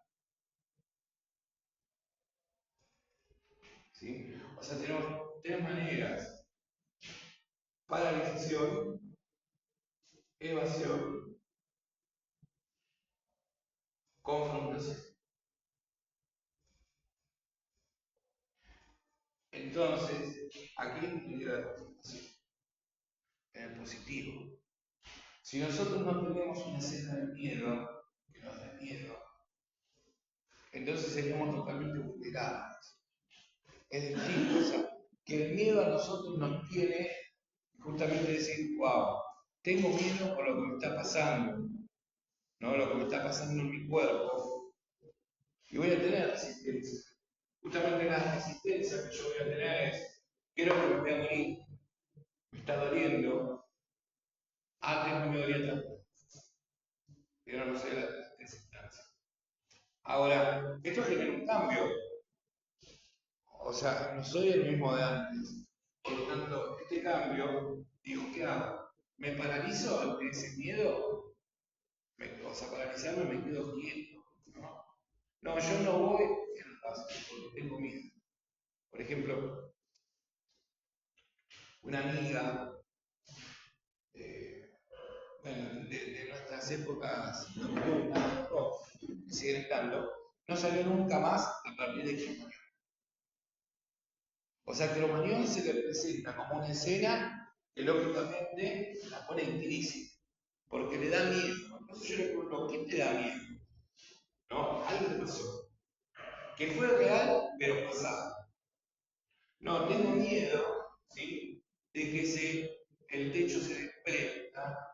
Speaker 1: ¿Sí? O sea, tenemos tres maneras: paralización, evasión, confrontación. Entonces, aquí es la confrontación, en el positivo. Si nosotros no tenemos una escena de miedo, que nos dé miedo, entonces seríamos totalmente vulnerables. Es decir, o sea, que el miedo a nosotros nos tiene justamente decir, wow, tengo miedo por lo que me está pasando, ¿no? Lo que me está pasando en mi cuerpo, y voy a tener resistencia. Justamente la resistencia que yo voy a tener es, creo que me voy a morir, me está doliendo, antes no me dolía tanto, pero no sé la distancia. Ahora, esto genera un cambio, o sea, no soy el mismo de antes. Por lo tanto, este cambio, digo, ¿qué hago? ¿Me paralizo ante ese miedo? O sea, paralizarme me quedo quieto, ¿no? No, yo no voy en paz porque tengo miedo. Por ejemplo, una amiga bueno, de nuestras las épocas nocturnas, rock, que siguen estando, no salió nunca más a partir de Cromañón. O sea, Cromañón se le presenta como una escena que lógicamente la pone en crisis, porque le da miedo. Entonces yo le pregunto, ¿qué te da miedo? ¿No? Algo te pasó. Que fue real, pero pasado. No, tengo miedo, ¿sí? De que el techo se desprenda,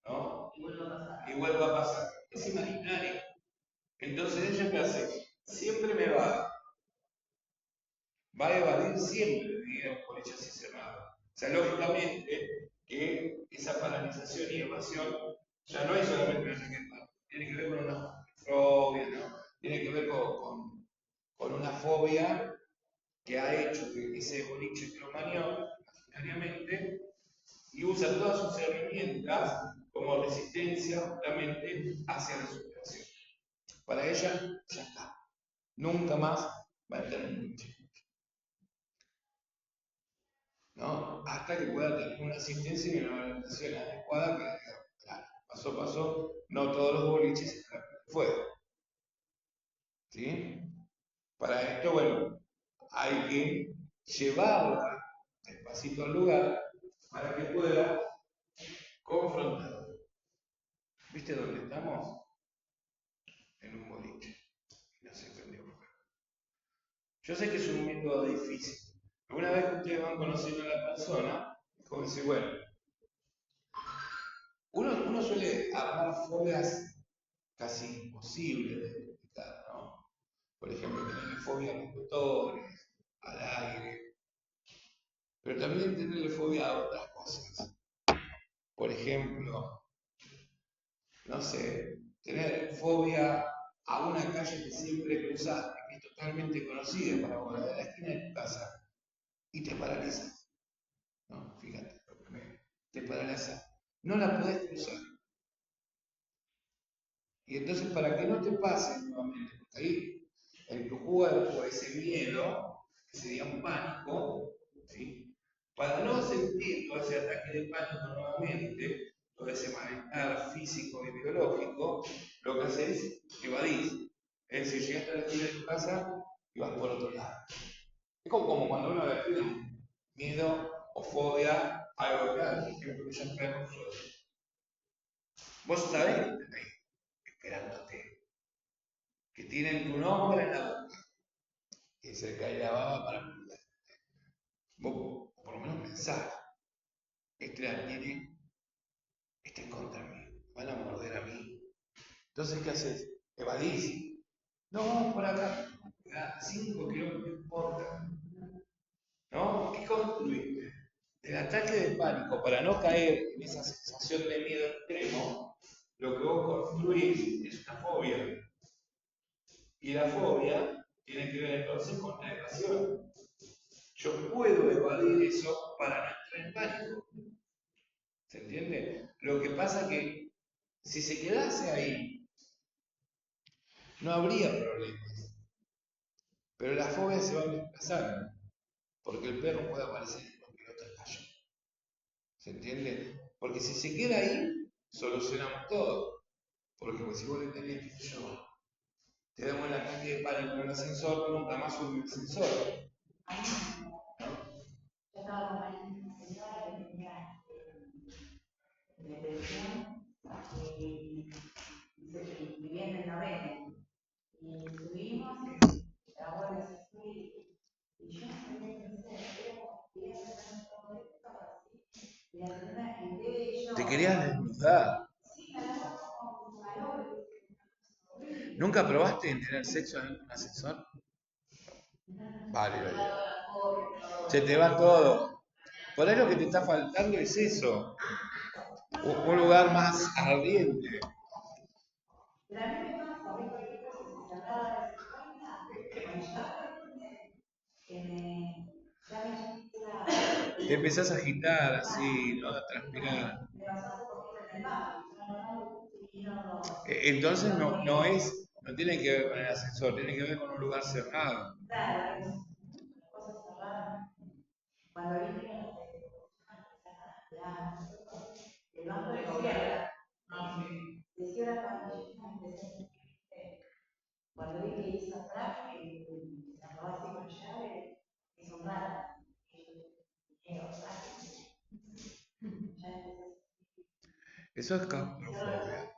Speaker 1: ¿no? Y vuelva a pasar. Es imaginario. Entonces ella qué hace, siempre me va a evadir siempre, digamos, por hecho así cerrado. O sea, lógicamente que esa paralización y evasión ya no es solamente una chaqueta, tiene que ver con una fobia, ¿no? Tiene que ver con una fobia que ha hecho que ese boliche cromañón, imaginariamente, y usa todas sus herramientas como resistencia justamente hacia la superación. Para ella, ya está. Nunca más va a entrar en un boliche. ¿No? Hasta que pueda tener una asistencia y una orientación adecuada que, claro, paso a paso, no todos los boliches están fuera. ¿Sí? Para esto, bueno, hay que llevarla despacito al lugar para que pueda confrontar. ¿Viste dónde estamos? En un boliche. Y no se prendió fuego. Yo sé que es un método difícil. Una vez que ustedes van conociendo a la persona, es como decir, bueno, uno suele armar fobias casi imposibles de explicar, ¿no? Por ejemplo, tenerle fobia a los motores, al aire, pero también tenerle fobia a otras cosas. Por ejemplo, no sé, tener fobia a una calle que siempre cruzaste, que es totalmente conocida para vos, de la esquina de tu casa, y te paraliza. ¿No? Fíjate, te paraliza. No la podés cruzar. Y entonces, para que no te pase nuevamente, porque ahí en tu cuerpo ese miedo, que sería un pánico, ¿sí? Para no sentir todo ese ataque de pánico nuevamente, todo ese malestar físico y biológico, lo que haces es evadir. Es decir, llegaste a la esquina de tu casa y vas por otro lado. Es como cuando uno le tiene miedo o fobia a algo real, por ejemplo, que ya enfermo solo. Vos sabés que están ahí, esperándote, que tienen tu nombre en la boca, que se cae la baba para morder. Vos, por lo menos pensar, este la tiene, está en contra mí, van a morder a mí. Entonces, ¿qué haces? Evadís. No, vamos por acá. 5 kilómetros, no importa. ¿No? ¿Qué construiste? El ataque de pánico, para no caer en esa sensación de miedo extremo, lo que vos construís es una fobia. Y la fobia tiene que ver entonces con la evasión. Yo puedo evadir eso para no entrar en pánico. ¿Se entiende? Lo que pasa que si se quedase ahí, no habría problemas. Pero las fobias se van desplazando, porque el perro puede aparecer en cualquier otra calle. ¿Se entiende? Porque si se queda ahí, solucionamos todo. Porque pues, si vos le tenés que yo, te damos la calle de pánico en el ascensor, nunca más sube el ascensor.
Speaker 2: Yo estaba acompañando a una señora que tenía depresión y vivía en el noveno. Y subimos y la abuela se fue y yo no sabía qué hacer. Era como que quería hacer todo esto así. Y la señora, en vez de yo.
Speaker 1: Te querías desnudar.
Speaker 2: Sí, me daba como calor.
Speaker 1: ¿Nunca probaste en tener sexo en un ascensor? Vale, vale. Se te va todo. Por ahí lo que te está faltando es eso. Un lugar más ardiente.
Speaker 2: Pero a mí me pasa, a mí cualquier cosa se cerraba esa vaina, ya me empieza.
Speaker 1: Te empezás a agitar así, ¿no? A transpirar.
Speaker 2: Me pasó hace poquito en el baño,
Speaker 1: Entonces no tiene que ver con el ascensor, tiene que ver con un lugar cerrado.
Speaker 2: Claro, es una cosa cerrada. Cuando vine a la el banco de gobierno decía y yo empecé a sentir, cuando vi que hizo atrás, que cerró así con llave, hizo un rato. Y yo dije, o sea, ya empecé
Speaker 1: Eso es
Speaker 2: a
Speaker 1: claustrofobia.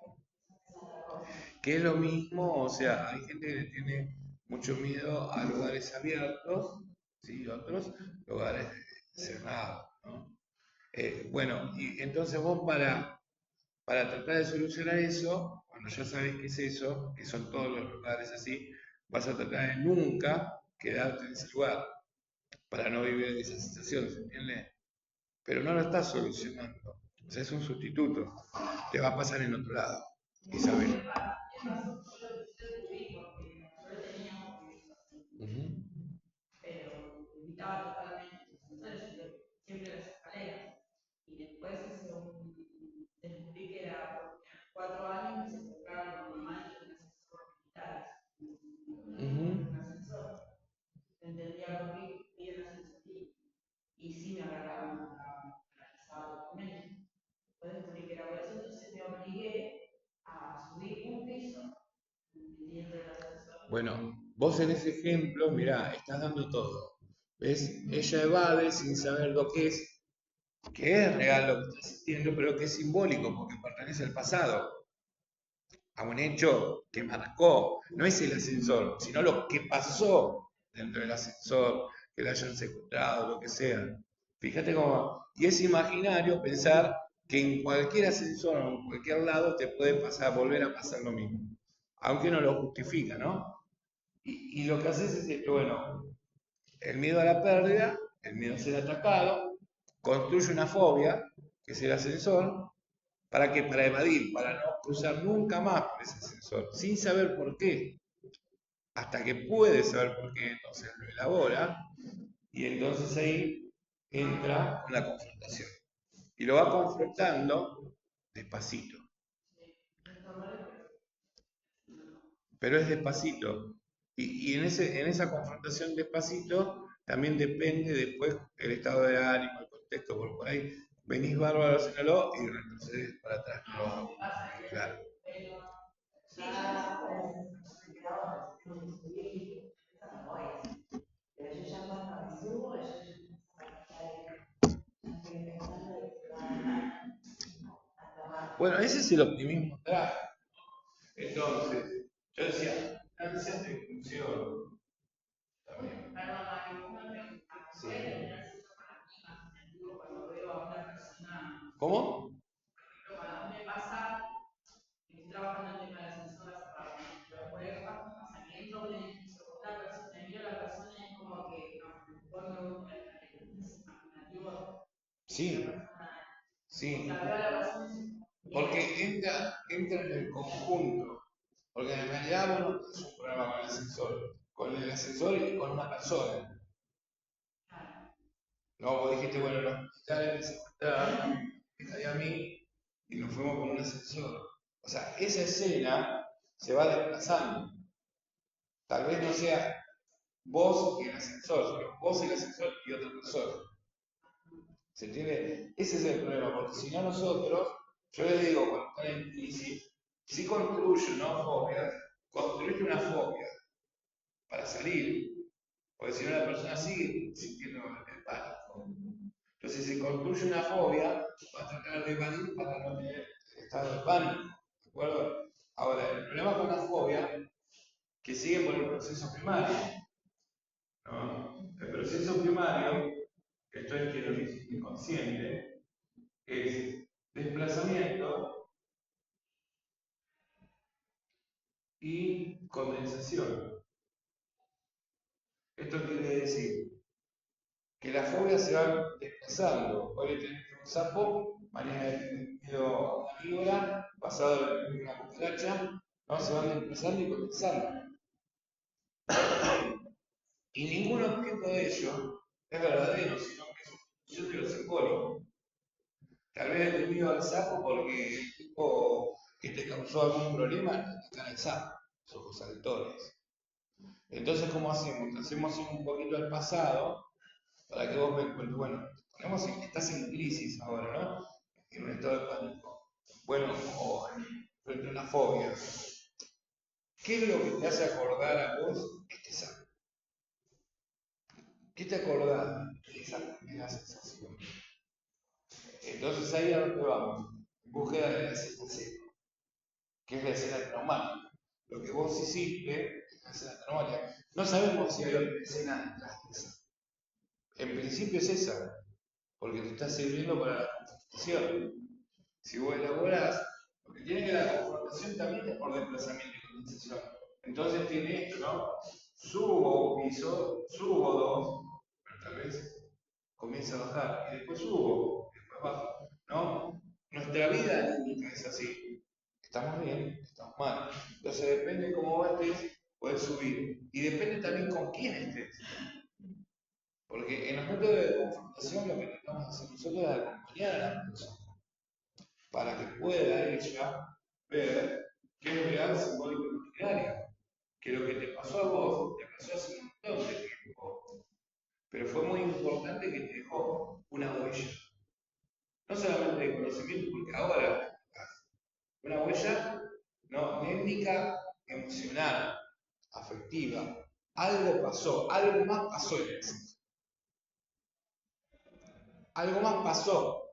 Speaker 2: otra cosa.
Speaker 1: Que es lo mismo, o sea, hay gente que le tiene mucho miedo a lugares abiertos, ¿sí? Otros lugares cerrados, ¿no? Bueno, y entonces vos para tratar de solucionar eso, cuando ya sabes qué es eso, que son todos los lugares así, vas a tratar de nunca quedarte en ese lugar para no vivir esa sensación, ¿se entiende? Pero no lo estás solucionando, o sea, es un sustituto, te va a pasar en otro lado, Isabel. Ujú.
Speaker 2: Pero evitaba totalmente los ascensores, siempre las escaleras. Y después descubrí que era porque a los 4 años me secuestraron con mamá en un ascensor militares.
Speaker 1: Ujú.
Speaker 2: Un ascensor. Entendía por qué quería el ascensor y sí me agarraban, paralizaba totalmente. Después descubrí que era por eso, entonces me obligué a subir un piso dentro del ascensor.
Speaker 1: Bueno, vos en ese ejemplo, mirá, estás dando todo. ¿Ves? Ella evade sin saber lo que es real lo que está sintiendo, pero que es simbólico porque pertenece al pasado, a un hecho que marcó. No es el ascensor, sino lo que pasó dentro del ascensor, que la hayan secuestrado, lo que sea. Fíjate cómo. Y es imaginario pensar que en cualquier ascensor o en cualquier lado te puede pasar, volver a pasar lo mismo. Aunque no lo justifica, ¿no? Y lo que haces es esto, bueno, el miedo a la pérdida, el miedo a ser atacado, construye una fobia, que es el ascensor, ¿para qué? Para evadir, para no cruzar nunca más por ese ascensor, sin saber por qué, hasta que puede saber por qué, entonces lo elabora, y entonces ahí entra con la confrontación. Y lo va confrontando despacito, pero es despacito. Y en esa confrontación despacito también depende después el estado de ánimo, el contexto, por ahí venís bárbaro haciéndolo y retrocedes para atrás. No, claro.
Speaker 2: Ya, tengo que subir, eso no voy a hacer. Pero yo ya cuando me subo, yo ya empiezo a ya estoy pensando de que se va a acabar.
Speaker 1: Bueno, ese es el optimismo trágico. Entonces, yo decía, ansias de inclusión también.
Speaker 2: Perdón, Mario, una pregunta.
Speaker 1: Sí.
Speaker 2: ¿Puede tener cierto paradigma sentido cuando veo a una persona,
Speaker 1: ¿Cómo?
Speaker 2: cuando a mí me pasa, estoy trabajando en el tema de ascensor hace rato, pero por ejemplo, pasa que entro en un edificio con una persona, me miro a la persona y es como que no, mejor me gusta la escalera, es imaginativo.
Speaker 1: Sí,
Speaker 2: O sea,
Speaker 1: sí.
Speaker 2: veo a la persona y
Speaker 1: Porque entra en el conjunto. Porque en realidad vos no tenés un problema con el ascensor y con una persona. No, vos dijiste, bueno, los militares me secuestraron, me a mí y nos fuimos con un ascensor. O sea, esa escena se va desplazando. Tal vez no sea vos y el ascensor, sino vos y el ascensor y otra persona. ¿Se entiende? Ese es el problema, porque si no nosotros, yo les digo, cuando están en crisis, si construyo no fobias, construye una fobia para salir, porque si no la persona sigue sintiendo el pánico. Entonces, si construye una fobia, va a tratar de evadir para no tener estado de pánico. ¿De acuerdo? Ahora, el problema con la fobia, que sigue por el proceso primario. ¿No? El proceso primario, que esto es que lo dice inconsciente, es desplazamiento y condensación. Esto quiere decir que las fobias se van desplazando. Hoy le tenés un sapo, mañana le tenés miedo a una víbora, pasado en una cucaracha, ¿no? Se van desplazando y condensando. Y ningún objeto de ello es verdadero, sino que es una función de lo simbólico. Tal vez le miedo al sapo porque el tipo que te causó algún problema atacar al sapo, sus ojos saltones. Entonces, ¿cómo hacemos? Hacemos un poquito al pasado para que vos me cuentes, bueno, estás en crisis ahora, ¿no? En un estado de pánico. Bueno, o frente a una fobia. ¿Qué es lo que te hace acordar a vos este examen? ¿Qué te acordás de esa primera sensación? Entonces ahí a dónde vamos, en búsqueda de la escena cero, que es la escena traumática. Lo que vos hiciste es la escena traumática. No sabemos si hay otra escena detrás de esa. En principio es esa, porque te está sirviendo para la confrontación. Si vos elaborás, porque tiene que la confrontación también es por desplazamiento y condensación. Entonces tiene esto, ¿no? Subo un piso, subo dos, pero tal vez comienza a bajar, y después subo, y después bajo, ¿no? Nuestra vida anímica es así. Estamos bien, estamos mal. Entonces depende cómo estés, puedes subir. Y depende también con quién estés. Porque en los métodos de confrontación lo que tratamos de hacer nosotros es acompañar a la persona para que pueda ella ver qué es real, simbólico y imaginario. Que lo que te pasó a vos te pasó hace un montón de tiempo, pero fue muy importante que te dejó una huella. No solamente de conocimiento, porque ahora una huella no étnica, emocional, afectiva. Algo pasó, algo más pasó en eso. Algo más pasó.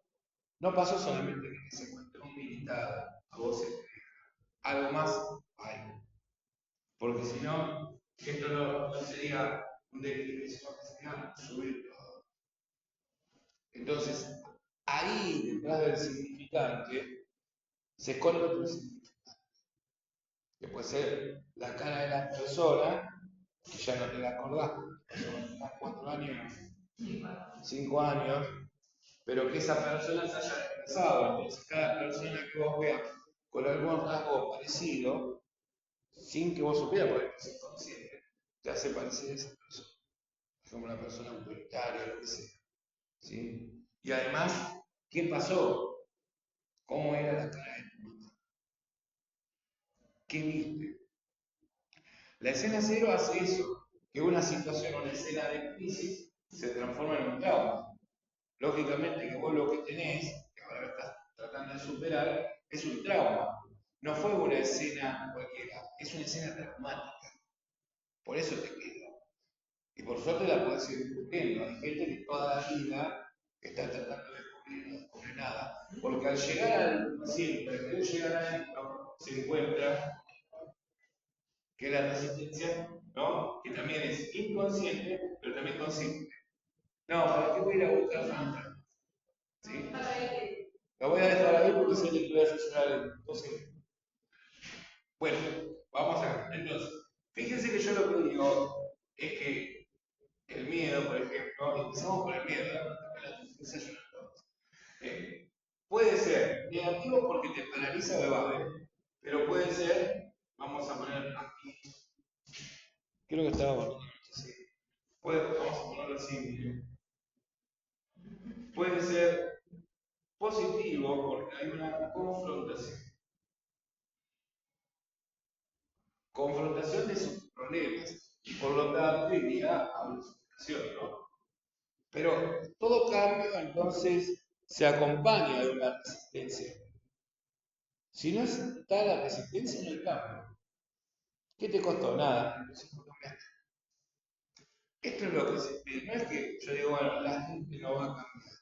Speaker 1: No pasó solamente que se encontró un militar a vos se te deja. Algo más hay. Porque si no, esto no sería un declive, sino que sería subir todo. Entonces, ahí detrás del significante se esconde otro significante, que puede ser la cara de la persona, que ya no te la acordás, son 4 años, 5 años, pero que esa persona se haya desplazado. Entonces, cada persona que vos veas con algún rasgo parecido, sin que vos supieras, porque es inconsciente, te hace parecer a esa persona. Como una persona autoritaria, lo que sea. ¿Sí? Y además, ¿qué pasó? ¿Cómo era la cara de tu mamá? ¿Qué viste? La escena cero hace eso, que una situación, una escena de crisis, se transforma en un trauma. Lógicamente que vos lo que tenés, que ahora estás tratando de superar, es un trauma. No fue una escena cualquiera, es una escena traumática. Por eso te queda. Y por suerte la podés ir descubriendo. Hay gente que toda la vida está tratando de descubrir, no descubre nada. Porque al llegar al paciente, al querer llegar adentro, se encuentra que la resistencia, ¿no? Que también es inconsciente, pero también consciente. No, ¿para qué voy a ir a buscar fantasmas? ¿Sí? Lo voy a dejar ahí porque sé que voy a funcionar ahí. Entonces, bueno, vamos a ver. Entonces, fíjense que yo lo que digo es que el miedo, por ejemplo, y empezamos por el miedo, la tristeza yo no puede ser negativo porque te paraliza o evade, pero puede ser, vamos a poner aquí, creo que estaba bueno, sí. Vamos a ponerlo así, puede ser positivo porque hay una confrontación. Confrontación de sus problemas y por lo tanto iría a una superación, ¿no? Pero todo cambio entonces se acompaña de una resistencia. Si no está la resistencia, no hay cambio. ¿Qué te costó? Nada. Esto es lo que se pide. No es que yo digo, bueno, la gente no va a cambiar.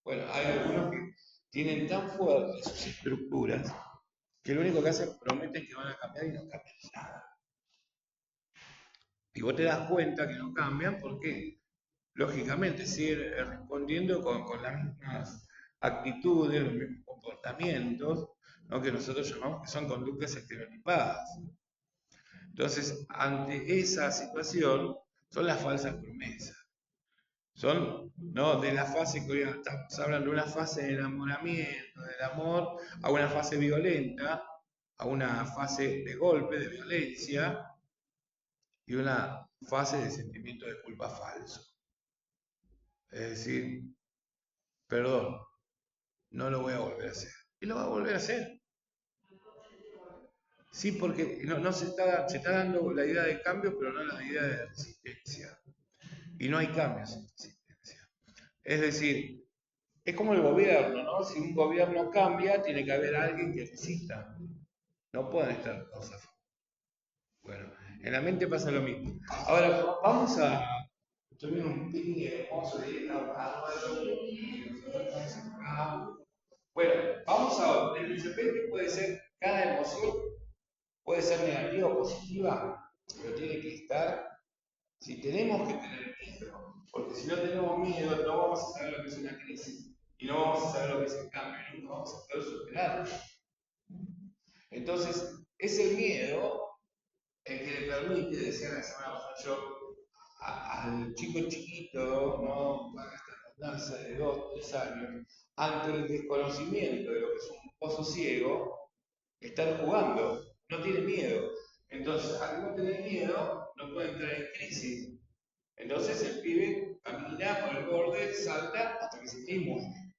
Speaker 1: Bueno, hay algunos que tienen tan fuertes sus estructuras que lo único que hacen prometen que van a cambiar y no cambian nada. Y vos te das cuenta que no cambian porque, lógicamente, siguen respondiendo con las mismas actitudes, los mismos comportamientos, ¿no? Que nosotros llamamos que son conductas estereotipadas. Entonces, ante esa situación, son las falsas promesas. Son, ¿no? De la fase que hoy estamos hablando, de una fase de enamoramiento, del amor, a una fase violenta, a una fase de golpe, de violencia, y una fase de sentimiento de culpa falso. Es decir, perdón, no lo voy a volver a hacer. Y lo va a volver a hacer. Sí, porque no se está dando la idea de cambio, pero no la idea de resistencia. Y no hay cambios en resistencia. Es decir, es como el gobierno, ¿no? Si un gobierno cambia, tiene que haber alguien que resista. No pueden estar todos a favor. Bueno, en la mente pasa lo mismo. Ahora, vamos a... Estoy viendo un picnic hermoso y está bárbaro. Bueno, vamos a ver. El repente puede ser, cada emoción puede ser negativa o positiva, pero tiene que estar. Si tenemos que tener miedo, porque si no tenemos miedo, no vamos a saber lo que es una crisis y no vamos a saber lo que es el cambio, y no vamos a poder superarlo. Entonces, ese miedo el que le permite, decía la semana pasada yo, al chico chiquito, ¿no? Para esta danza de 2, 3 años, ante el desconocimiento de lo que es un pozo ciego, estar jugando, no tiene miedo. Entonces, al no tener miedo, no puede entrar en crisis. Entonces el pibe camina por el borde, salta hasta que se muere.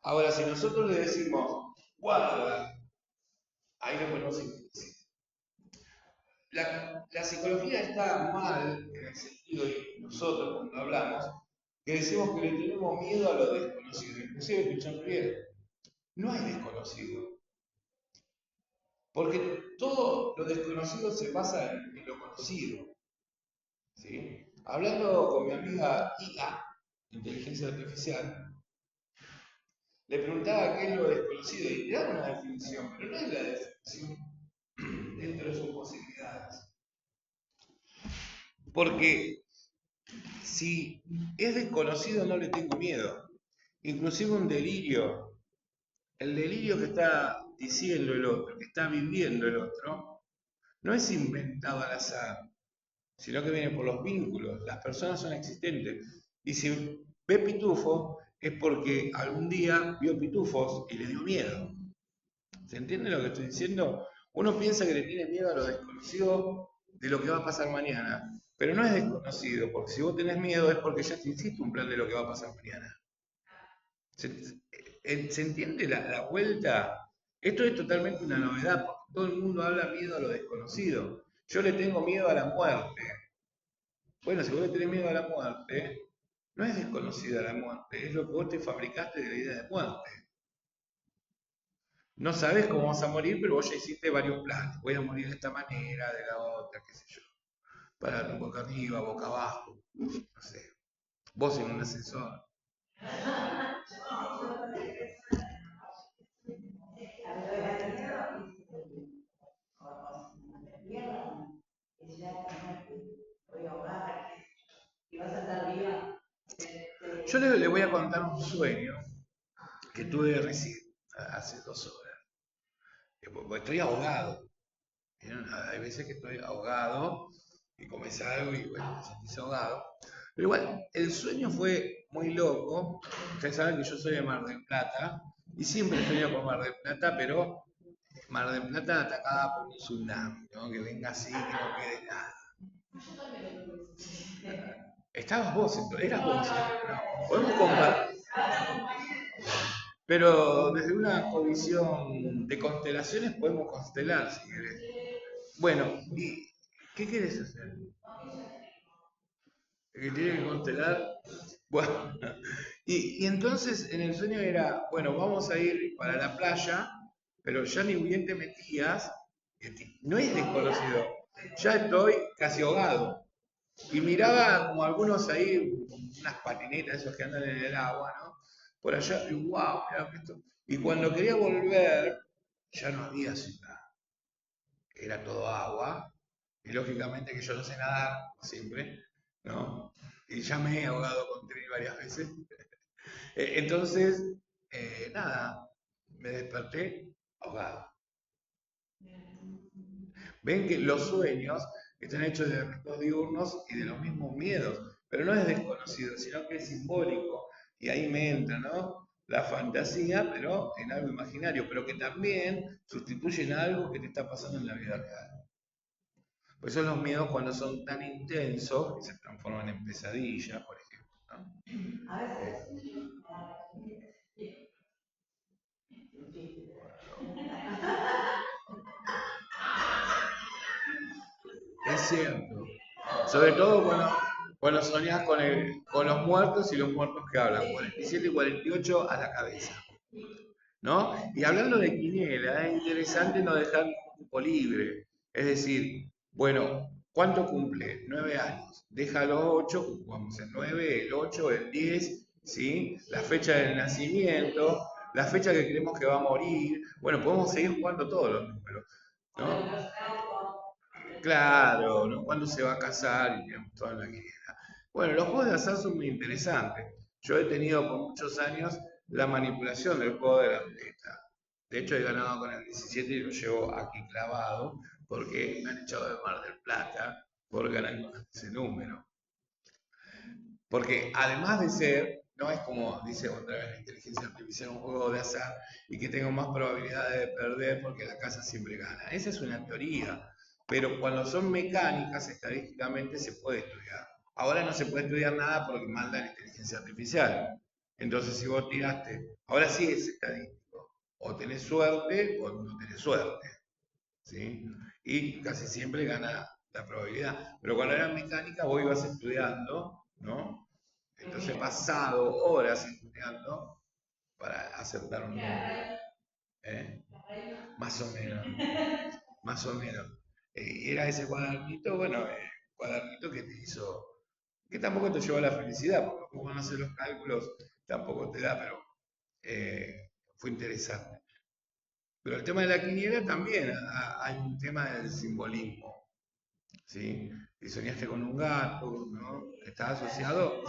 Speaker 1: Ahora, si nosotros le decimos, guarda, ahí lo ponemos en crisis. La psicología está mal en el sentido de nosotros cuando hablamos, que decimos que le tenemos miedo a lo desconocido. Inclusive escuchando bien, no hay desconocido. Porque todo lo desconocido se basa en lo conocido. ¿Sí? Hablando con mi amiga IA, inteligencia artificial, le preguntaba qué es lo desconocido y le daba una definición, pero no es la definición dentro de sus posibilidades. Porque si es desconocido no le tengo miedo. Inclusive un delirio, el delirio que está diciendo el otro, que está viviendo el otro, no es inventado al azar, sino que viene por los vínculos. Las personas son existentes. Y si ve pitufo, es porque algún día vio pitufos y le dio miedo. ¿Se entiende lo que estoy diciendo? Uno piensa que le tiene miedo a lo desconocido de lo que va a pasar mañana, pero no es desconocido, porque si vos tenés miedo es porque ya te hiciste un plan de lo que va a pasar mañana. ¿Se entiende la vuelta? Esto es totalmente una novedad, porque todo el mundo habla miedo a lo desconocido. Yo le tengo miedo a la muerte. Bueno, si vos le tenés miedo a la muerte, no es desconocida la muerte, es lo que vos te fabricaste de la idea de muerte. No sabes cómo vas a morir, pero vos ya hiciste varios planes. Voy a morir de esta manera, de la otra, qué sé yo. Para boca arriba, boca abajo, no sé. Vos en un ascensor. Yo le voy a contar un sueño que tuve recién, hace 2 horas. Porque estoy ahogado. Hay veces que estoy ahogado y comes algo y bueno, te sentís ahogado. Pero igual, el sueño fue muy loco. Ustedes saben que yo soy de Mar del Plata y siempre he sueño con Mar del Plata, pero Mar del Plata atacada por un tsunami, ¿no? Que venga así, que no quede nada. Estabas vos, eras vos. No, podemos compartir. Pero desde una visión de constelaciones podemos constelar, si querés. Bueno, ¿y qué querés hacer? Que tiene que constelar. Bueno, y entonces en el sueño era, bueno, vamos a ir para la playa, pero ya ni bien te metías, no es desconocido, ya estoy casi ahogado. Y miraba como algunos ahí, unas patinetas esos que andan en el agua, ¿no? Por allá, y wow, mirá esto. Y cuando quería volver, ya no había ciudad, era todo agua, y lógicamente que yo no sé nadar, siempre, ¿no? Y ya me he ahogado con Trini varias veces. Entonces, nada, me desperté ahogado. Ven que los sueños están hechos de efectos diurnos y de los mismos miedos, pero no es desconocido, sino que es simbólico. Y ahí me entra, ¿no? La fantasía, pero en algo imaginario, pero que también sustituyen a algo que te está pasando en la vida real. Por eso los miedos cuando son tan intensos que se transforman en pesadillas, por ejemplo, ¿no?
Speaker 2: A veces
Speaker 1: es cierto. Sobre todo cuando soñás con los muertos y los muertos que hablan. 47 y 48 a la cabeza. ¿no? Y hablando de quiniela, es interesante no dejar ningún cupo libre. Es decir, bueno, ¿cuánto cumple? 9 años. Deja los 8, vamos, el 9, el 8, el 10, ¿sí? La fecha del nacimiento, la fecha que creemos que va a morir. Bueno, podemos seguir jugando todos los números, ¿no? Claro, ¿no? ¿Cuándo se va a casar? Y tenemos toda la quiniela. Bueno, los juegos de azar son muy interesantes. Yo he tenido por muchos años la manipulación del juego de la ruleta. De hecho, he ganado con el 17 y lo llevo aquí clavado porque me han echado de Mar del Plata por ganar con ese número. Porque además de ser, no es como dice otra vez la inteligencia artificial, un juego de azar y que tengo más probabilidades de perder porque la casa siempre gana. Esa es una teoría, pero cuando son mecánicas, estadísticamente se puede estudiar. Ahora no se puede estudiar nada porque manda la inteligencia artificial. Entonces, si vos tiraste, ahora sí es estadístico. O tenés suerte o no tenés suerte. ¿Sí? Y casi siempre gana la probabilidad. Pero cuando era mecánica, vos ibas estudiando, ¿no? Entonces he pasado horas estudiando para acertar un número. ¿Eh? Más o menos, más o menos. Y era ese cuadernito, bueno, cuadernito que te hizo, que tampoco te llevó a la felicidad, porque vos no haces los cálculos, tampoco te da, pero fue interesante. Pero el tema de la quiniela también, hay un tema del simbolismo. ¿Sí? Y soñaste con un gato, ¿no? Está asociado,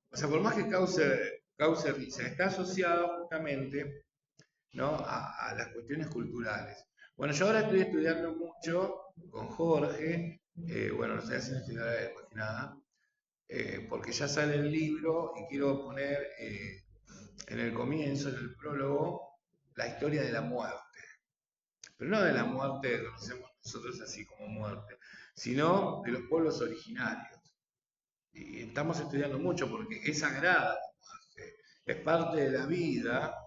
Speaker 1: o sea, por más que cause risa, está asociado justamente, ¿no? A las cuestiones culturales. Bueno, yo ahora estoy estudiando mucho con Jorge, bueno, lo estoy haciendo estudiar más que nada, porque ya sale el libro y quiero poner en el comienzo, en el prólogo, la historia de la muerte, pero no de la muerte que conocemos nosotros así como muerte, sino de los pueblos originarios. Y estamos estudiando mucho porque es sagrada la muerte, es parte de la vida,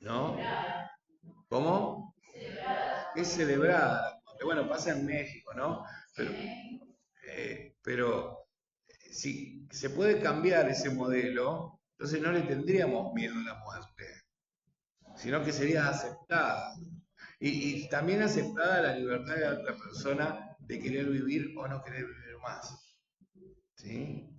Speaker 1: ¿no? ¿Cómo? Es celebrada la muerte. Bueno, pasa en México, ¿no? Pero, pero si se puede cambiar ese modelo, entonces no le tendríamos miedo a la muerte, sino que sería aceptada. Y también aceptada la libertad de la otra persona de querer vivir o no querer vivir más. ¿Sí?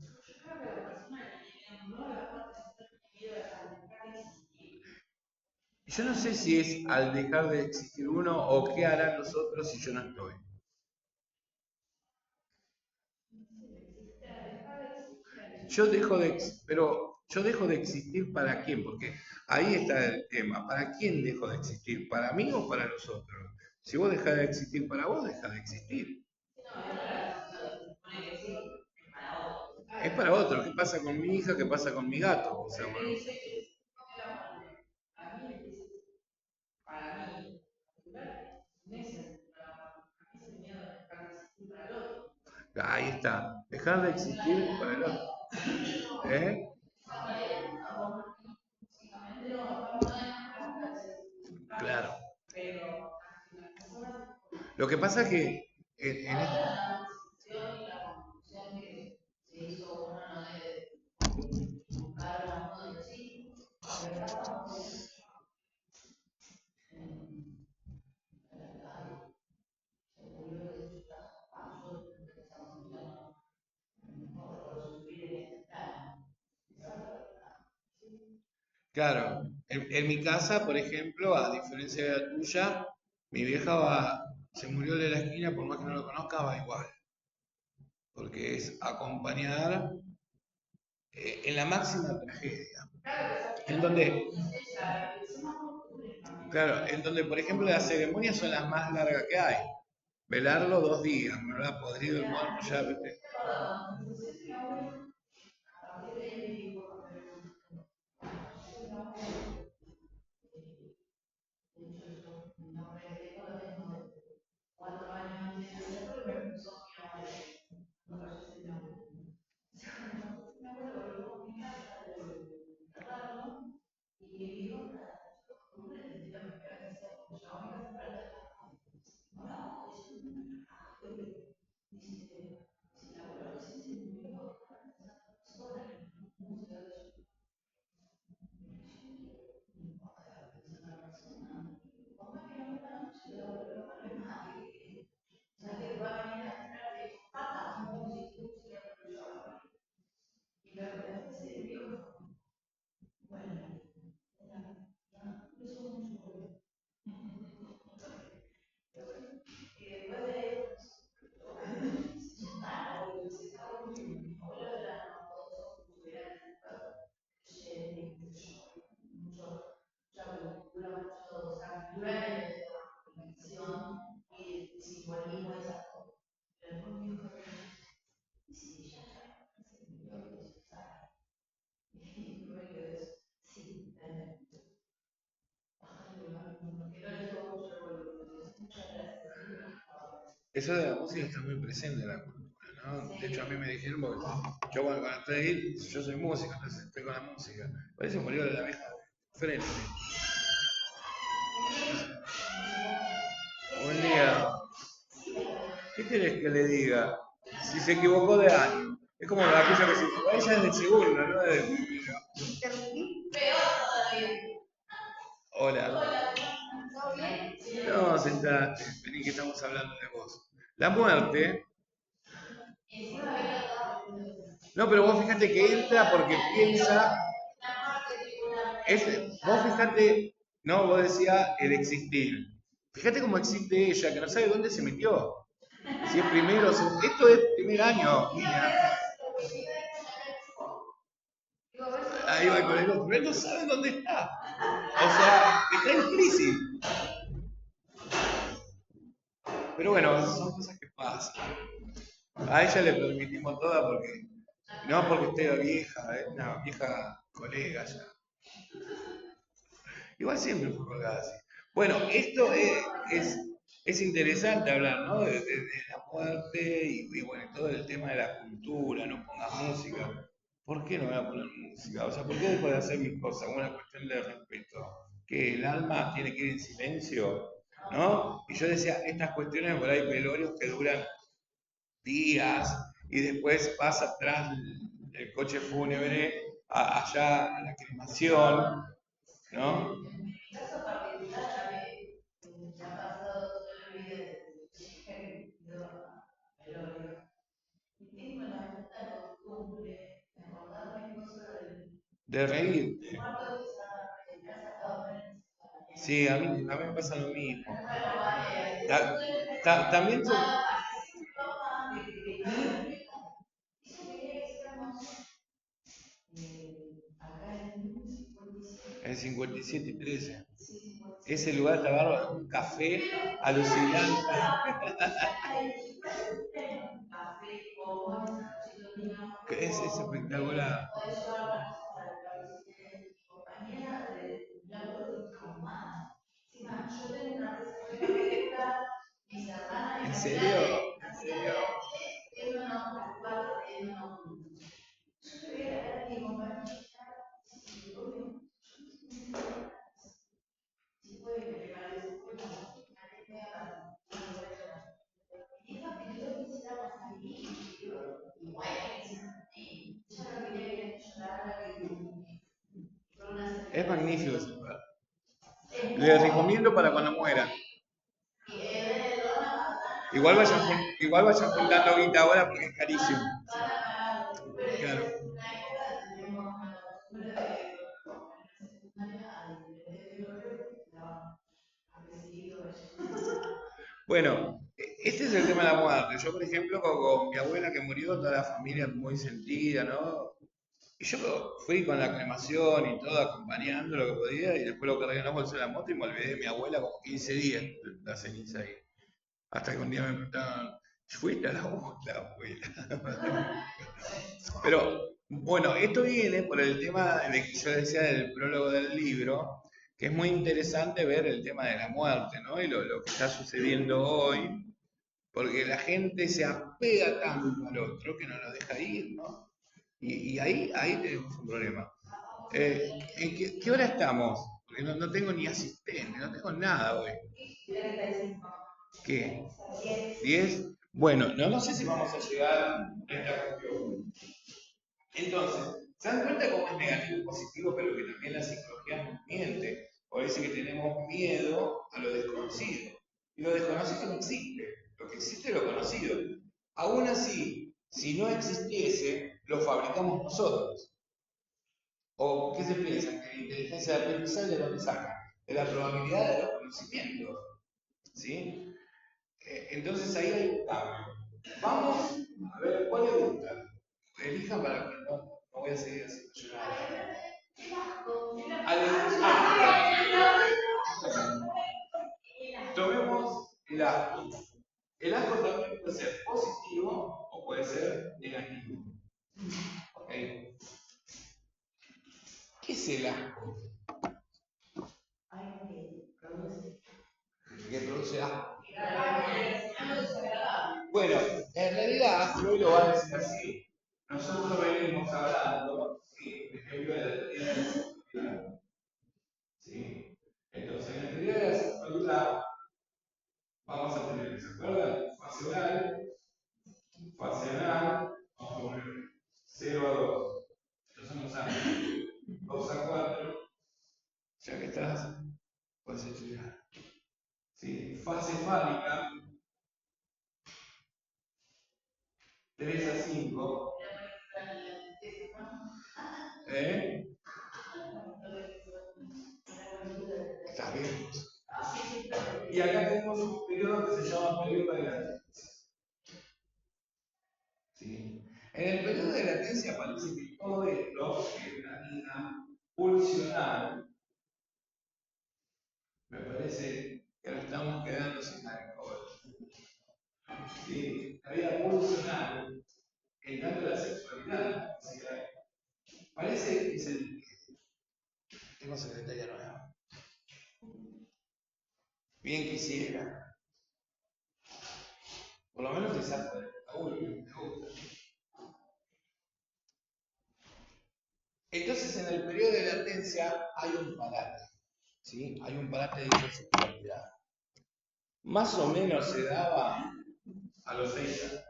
Speaker 1: Yo no sé si es al dejar de existir uno o qué harán los otros si yo no estoy. Pero yo dejo de existir para quién, porque ahí está el tema. ¿Para quién dejo de existir? ¿Para mí o para los otros? Si vos dejás de existir para vos, dejas de existir. Es para otro. ¿Qué pasa con mi hija? ¿Qué pasa con mi gato? O sea, bueno, ahí está. Dejar de existir para el otro. ¿Eh? Claro. Lo que pasa es que en este- claro, en mi casa, por ejemplo, a diferencia de la tuya, mi vieja se murió de la esquina, por más que no lo conozca, va igual, porque es acompañar en la máxima tragedia, en donde, claro, en donde, por ejemplo, las ceremonias son las más largas que hay. Velarlo 2 días, ¿verdad? Podrido el muerto ya, ¿viste?
Speaker 2: cultura de la conexión y el simbolismo de esas cosas. Pero después me dijo, sí, ya está, se me dio que eso está. Y me quedé eso. Sí, porque no le subo mucho el volumen. Muchas gracias.
Speaker 1: Eso de la música está muy presente en la cultura, ¿no? De hecho, a mí me dijeron, porque yo cuando entré ahí, yo soy músico, entonces estoy con la música. Por eso murió la vieja de frente. Un día, ¿qué querés que le diga? Si se equivocó de año. Es como aquello que se equivocó. Ella es del segundo, ¿no? Del primero.
Speaker 2: Peor todavía.
Speaker 1: Hola.
Speaker 2: ¿Todo bien?
Speaker 1: No, sentate. Vení que estamos hablando de vos. La muerte. No, pero vos fíjate que entra porque piensa. Vos fíjate, no, vos decías el existir. Fíjate cómo existe ella, que no sabe dónde se metió. Si es primero, esto es primer año, niña. Ahí va con el otro, pero no sabe dónde está. O sea, está en crisis. Pero bueno, son cosas que pasan. A ella le permitimos toda porque, no porque esté vieja, es una vieja colega ya. Igual siempre fue colgada así. Bueno, esto es interesante hablar, ¿no? De la muerte y bueno, todo el tema de la cultura, no pongas música. ¿Por qué no voy a poner música? O sea, ¿por qué dejo de hacer mis cosas? Una cuestión de respeto. Que el alma tiene que ir en silencio, ¿no? Y yo decía, estas cuestiones por ahí velorios que duran días y después pasa atrás el coche fúnebre allá a la cremación, ¿no?
Speaker 2: En mi caso particular también me ha pasado toda la vida desde chica que he ido a velorio. Y tengo la puta costumbre de acordarme cosas del
Speaker 1: De reírte.
Speaker 2: muerto que estaba en casa toda la
Speaker 1: Sí, a mí me pasa lo mismo.
Speaker 2: Bueno, vale.
Speaker 1: También son...
Speaker 2: Eso quería que hiciéramos acá en 57.
Speaker 1: En 57 y 13. Ese lugar está bárbaro, un café alucinante. Que es espectacular.
Speaker 2: Compañera de laburo traumada. Encima, yo tengo una reserva particular, mis hermanas y
Speaker 1: ¿En
Speaker 2: mi
Speaker 1: serio?
Speaker 2: hermana,
Speaker 1: ¿En serio?
Speaker 2: viéndonos las cuatro, viéndonos juntos. Yo le veía la cara a mi compañera y yo si puede que me parece bueno, me haga y ella pidió que hiciéramos ahí, igual que hicieron ahí. Ella no quería que llorara, que fue una
Speaker 1: Es
Speaker 2: celebración.
Speaker 1: magnífico ese lugar. Les recomiendo para cuando mueran. Igual vayan juntando guita ahora porque es carísimo. Claro. Bueno, este es el tema de la muerte. Yo, por ejemplo, con mi abuela que murió, toda la familia muy sentida, ¿no? Y yo fui con la cremación y todo, acompañando lo que podía, y después lo cargué en la bolsa de la moto y me olvidé de mi abuela como 15 días, la ceniza ahí. Hasta que un día me preguntaban, ¿fuiste a la abuela? Pero bueno, esto viene por el tema de que yo decía del prólogo del libro, que es muy interesante ver el tema de la muerte, ¿no? Y lo que está sucediendo hoy, porque la gente se apega tanto al otro que no lo deja ir, ¿no? Y ahí tenemos un problema. ¿En qué hora estamos? Porque no tengo ni asistente, no tengo nada hoy.
Speaker 2: 35.
Speaker 1: ¿Qué?
Speaker 2: 10.
Speaker 1: ¿10? Bueno, no sé si vamos a llegar a esta cuestión. Entonces, ¿se dan cuenta cómo es negativo y positivo, pero que también la psicología nos miente? O dice que tenemos miedo a lo desconocido. Y lo desconocido no existe. Lo que existe es lo conocido. Aún así, si no existiese, lo fabricamos nosotros. ¿O qué se piensa? Que la inteligencia artificial de dónde saca? De la probabilidad de los conocimientos. ¿Sí? Entonces ahí hay un cambio. Vamos a ver cuál le gusta. Elija para que no voy a seguir haciendo llorar. Ahora, el asco también puede ser positivo o puede ser negativo. ¿Ok? ¿Qué es el asco?
Speaker 2: Algo que produce.
Speaker 1: Que produce asco. Bueno, en realidad, Freud lo va a decir así. Nosotros venimos hablando ¿sí? de ejemplo de la teoría de la sexualidad. ¿Sí? Entonces, en la teoría de la sexualidad vamos a tener, ¿se acuerdan? Fase anal, vamos a poner 0 a 2. Estos son los ángulos. 2 a 4, ya que estás, puedes estudiar. ¿Sí? Fase fálica, 3 a 5. ¿Eh? ¿Estás bien? Y acá tenemos un periodo que se llama periodo de latencia. ¿Sí? En el periodo de latencia parece que todo esto es una vida pulsional. Me parece que nos estamos quedando sin alcohol. ¿Sí? La vida pulsional, en tanto la sexualidad, parece que es el. Tengo secretaria nueva. Bien quisiera. Por lo menos quizás por el me gusta. Entonces, en el periodo de latencia hay un parate. ¿Sí? Hay un parate de hipersexualidad. Más o menos se daba a los 6 años.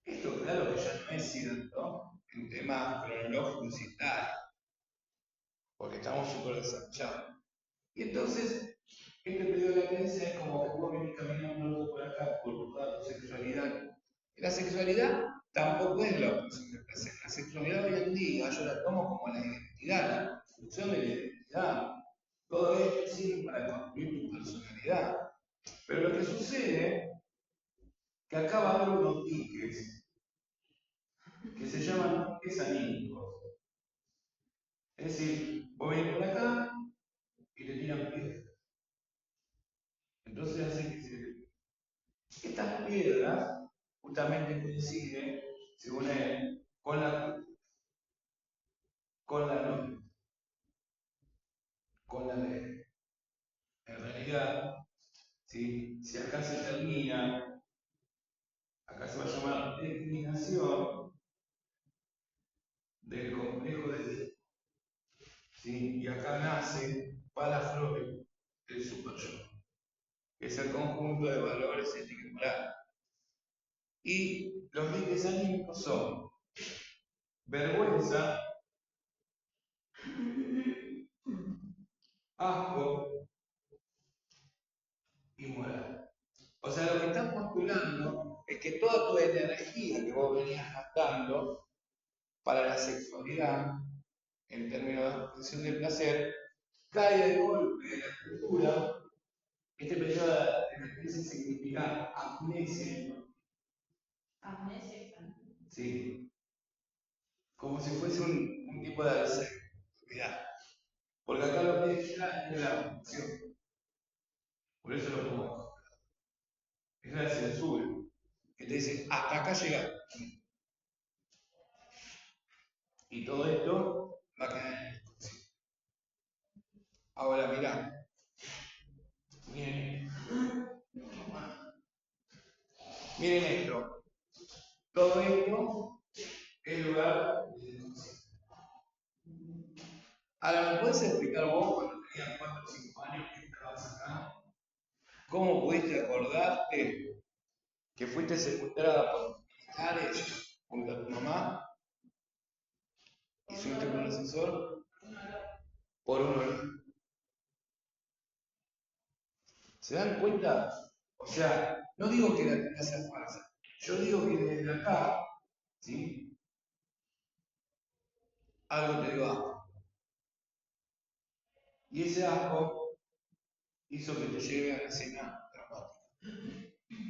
Speaker 1: Esto, claro que ya no es cierto en temas cronológicos y tal, porque estamos súper desarrollados. Y entonces, este periodo de latencia es como que vos venís caminando por acá por toda tu sexualidad. Y la sexualidad tampoco es la opción de placer. La sexualidad hoy en día yo la tomo como la identidad, la construcción de la identidad. Todo esto sirve para construir tu personalidad. Pero lo que sucede es que acá va a haber unos diques que se llaman diques anímicos. Es decir, vos venís por acá y te tiran piedras. Entonces hace que estas piedras justamente coinciden, según él, no, con la ley. En realidad, ¿sí? Si acá se termina, acá se va a llamar declinación del complejo de Edipo. ¿Sí? Y acá nace para Freud el superyo, que es el conjunto de valores éticos y morales. Y los límites anímicos son vergüenza, asco y moral. O sea, lo que están postulando es que toda tu energía que vos venías gastando para la sexualidad, en términos de obtención del placer, cae de golpe de la estructura. Este periodo de la crisis significa amnesia.
Speaker 2: Amnesia.
Speaker 1: Sí. Como si fuese un tipo de Alzheimer. Mirá. Porque acá lo que es la función. Por eso lo pongo. Es la censura. Que te dice, hasta acá llegaste. Y todo esto va a quedar en el inconsciente. Ahora mirá. Miren, miren esto. Todo esto es lugar del inconsciente. Ahora, ¿me puedes explicar vos cuando tenías 4 o 5 años que estabas acá? ¿Cómo pudiste acordarte que fuiste secuestrada por militares junto a tu mamá y subiste con el ascensor por un olor? ¿Se dan cuenta? O sea, no digo que la teoría sea falsa, yo digo que desde acá, ¿sí? Algo te dio asco. Y ese asco hizo que te lleve a la escena dramática.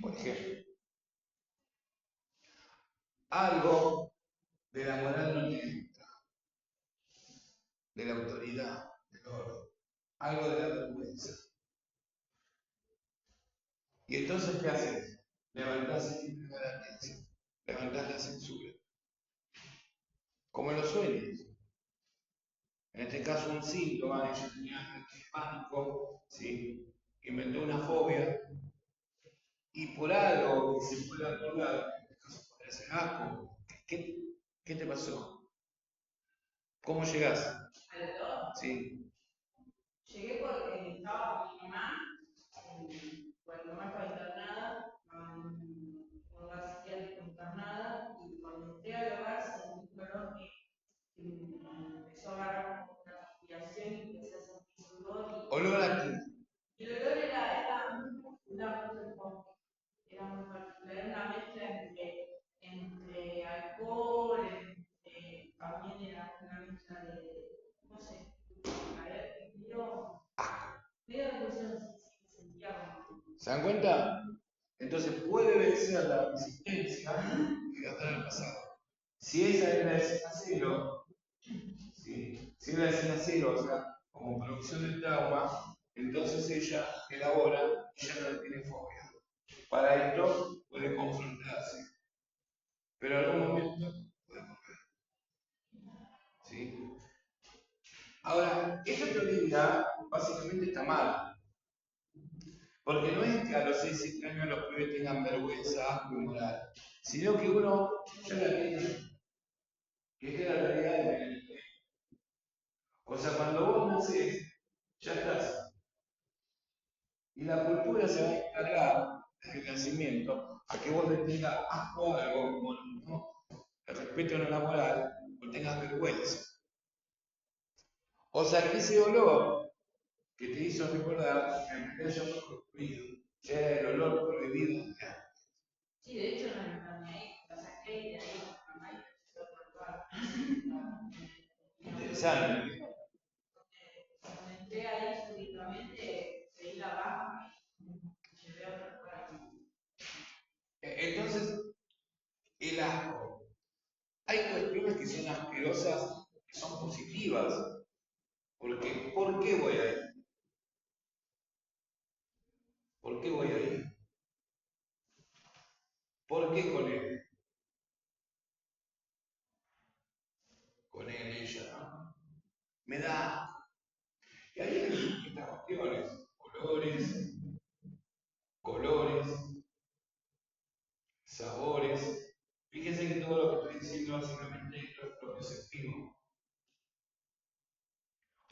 Speaker 1: Por ejemplo, algo de la moral no te entra, de la autoridad, del orden, algo de la vergüenza. Y entonces, ¿qué haces? Levantás la atención, levantás la censura. Como en los sueños. En este caso, un síntoma, ella tenía ataque de pánico, ¿sí? Inventó una fobia, y por algo que se puede acordar, en este caso podría ser asco. ¿Qué te pasó? ¿Cómo llegaste?
Speaker 2: ¿Al doctor?
Speaker 1: Sí.
Speaker 2: Llegué porque estaba con mi mamá, cuando mi mamá estaba internada, en un lugar psiquiátrico internada, y cuando entré al hogar sentí un dolor que me empezó a agarrar como una respiración y empecé a sentir dolor.
Speaker 1: ¿Olor a qué?
Speaker 2: Y el olor era muy particular, era muy particular, era una mezcla entre alcohol, también era una mezcla de, no sé, a ver, medio repulsión, sí, sentía como.
Speaker 1: ¿Se dan cuenta? Entonces puede vencer la resistencia y gastar el pasado. Si esa es la escena cero, ¿sí? Si es la escena cero, o sea, como producción del trauma, entonces ella elabora y ya no le tiene fobia. Para esto puede confrontarse, pero en algún momento puede volver. ¿Sí? Ahora, esta teoría básicamente está mal. Porque no es que a los 6-7 años los pibes tengan vergüenza, asco y moral, sino que uno ya la tiene, que es la realidad de la. O sea, cuando vos nacés, ya estás. Y la cultura se va a encargar desde el nacimiento a que vos le tengas asco a algo, como ¿no? El respeto no la moral, o tengas vergüenza. O sea, que ese olor que te hizo recordar que en realidad ya fue construido, ya era el olor prohibido de la.
Speaker 2: Sí, de hecho, no me la saqué y de ahí mamá y empezó a tratar.
Speaker 1: Interesante.
Speaker 2: Cuando entré ahí súbitamente, seguí la baja y llevé a otra cosa.
Speaker 1: Entonces, el asco. Hay cuestiones que son asquerosas, que son positivas. Porque, ¿por qué voy a ir? ¿Por qué voy a ir? ¿Por qué con él? Con él, ella, ¿no? Me da. Y ahí hay estas cuestiones, colores, sabores. Fíjense que todo lo que estoy diciendo básicamente es lo que sentimos.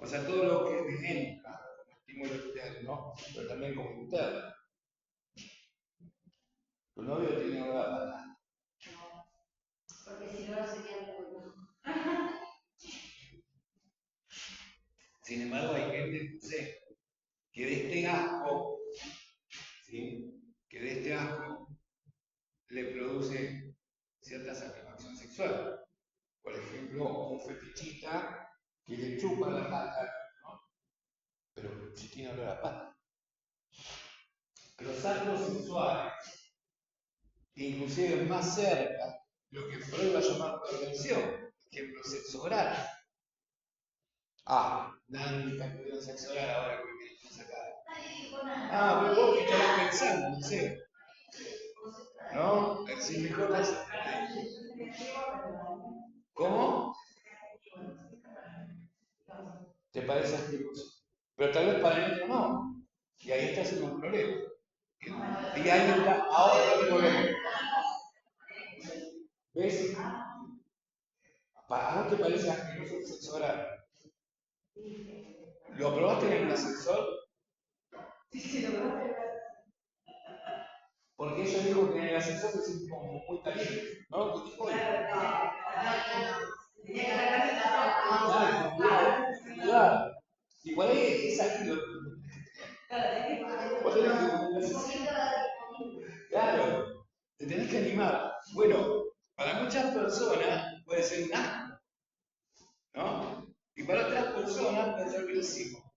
Speaker 1: O sea, todo lo que me entra como estímulo externo, pero también como interno. Tu novio tiene una patada.
Speaker 2: Porque si no, sería muy.
Speaker 1: Sin embargo, hay gente, no sé, que de este asco, ¿sí? Que de este asco le produce cierta satisfacción sexual. Por ejemplo, un fetichista que le chupa la pata, ¿no? Pero si tiene olor a pata. Los actos sexuales, inclusive más cerca, lo que Freud va a llamar perversión, ejemplo, sexo oral. Nadie está pidiendo sexo oral ahora que me viene a sacar. Pero vos que estarás pensando, no sé. ¿No? Si mejor no sé. ¿Cómo? ¿Te parece asqueroso? Pero tal vez para el otro no. Y ahí está haciendo un problema. Y ahí está, ahora lo volvemos. ¿Ves? ¿A vos te parece asqueroso el sexo oral? ¿Lo probaste en el ascensor?
Speaker 2: Sí, lo probaste.
Speaker 1: Porque ella dijo que en el ascensor se siente como muy caliente, ¿no? ¿Qué dijo? Claro. Igual ahí es aquí. Claro, te tenés que animar. Bueno, para muchas personas puede ser un asco, ¿no? Y para otras personas puede ser bellísimo.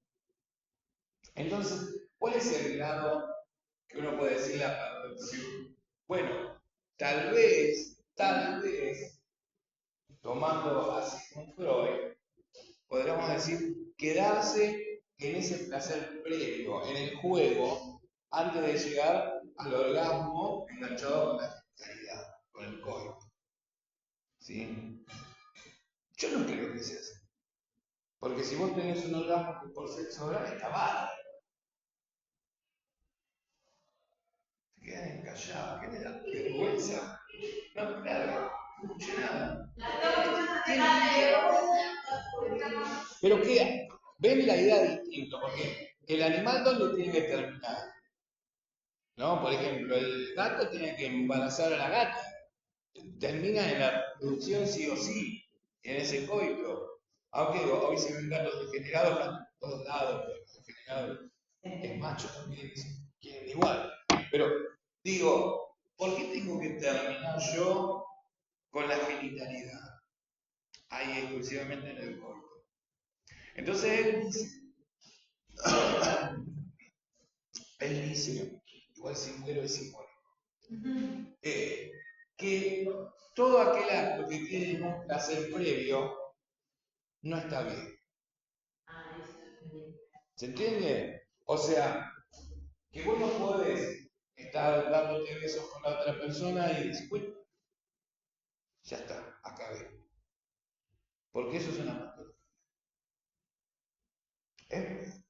Speaker 1: Entonces, ¿cuál es el grado que uno puede decir la perversión? Bueno, tal vez, tomando a Sigmund Freud, podríamos decir quedarse en ese placer previo, en el juego, antes de llegar al orgasmo enganchado con la genitalidad, con el coito. ¿Sí? Yo no creo que sea así. Porque si vos tenés un orgasmo por sexo oral, está bárbaro. Se quedan callados, ¿qué le da vergüenza? No, claro, no escuché nada. Pero que ven la idea distinta, porque el animal ¿dónde tiene que terminar? ¿No? Por ejemplo, el gato tiene que embarazar a la gata. Termina en la reproducción sí o sí, en ese coito. Aunque hoy se ven gatos degenerados, gatos por todos lados, pero degenerados es macho también, quieren igual. Pero digo, ¿por qué tengo que terminar yo con la genitalidad? Ahí exclusivamente en el coito. Entonces él dice, igual simbólico es simbólico, que todo aquel acto que tiene un placer previo no está bien. ¿Se entiende? O sea, que vos no podés estar dándote besos con la otra persona y decir, bueno, ya está, acabé. Porque eso es una patología.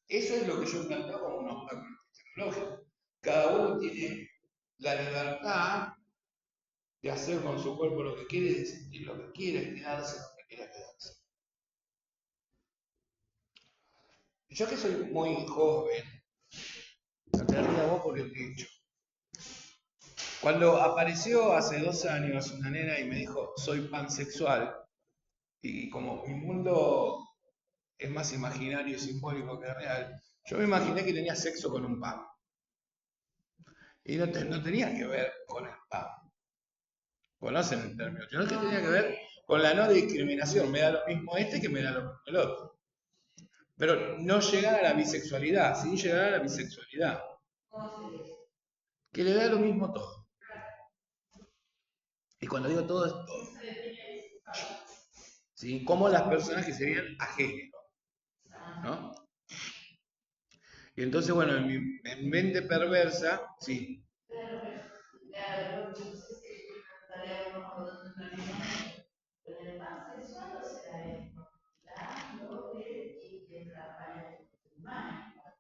Speaker 1: Eso es lo que yo planteo como un obstáculo tecnológico. Cada uno tiene la libertad de hacer con su cuerpo lo que quiere, de sentir lo que quiere, quedarse lo que quiera quedarse. Yo que soy muy joven, no te rías vos porque te he dicho. Cuando apareció hace 2 años una nena y me dijo, soy pansexual, y como mi mundo es más imaginario y simbólico que real, yo me imaginé que tenía sexo con un pan. Y no tenía que ver con el pan. ¿Conocen el término? Sino que tenía que ver con la no discriminación. Me da lo mismo este que me da lo mismo el otro. Pero no llegar a la bisexualidad, sin llegar a la bisexualidad. Que le da lo mismo todo. Y cuando digo todo, es todo. ¿Sí? Como las personas que serían a género. ¿No? Y entonces, bueno, en mente perversa, sí.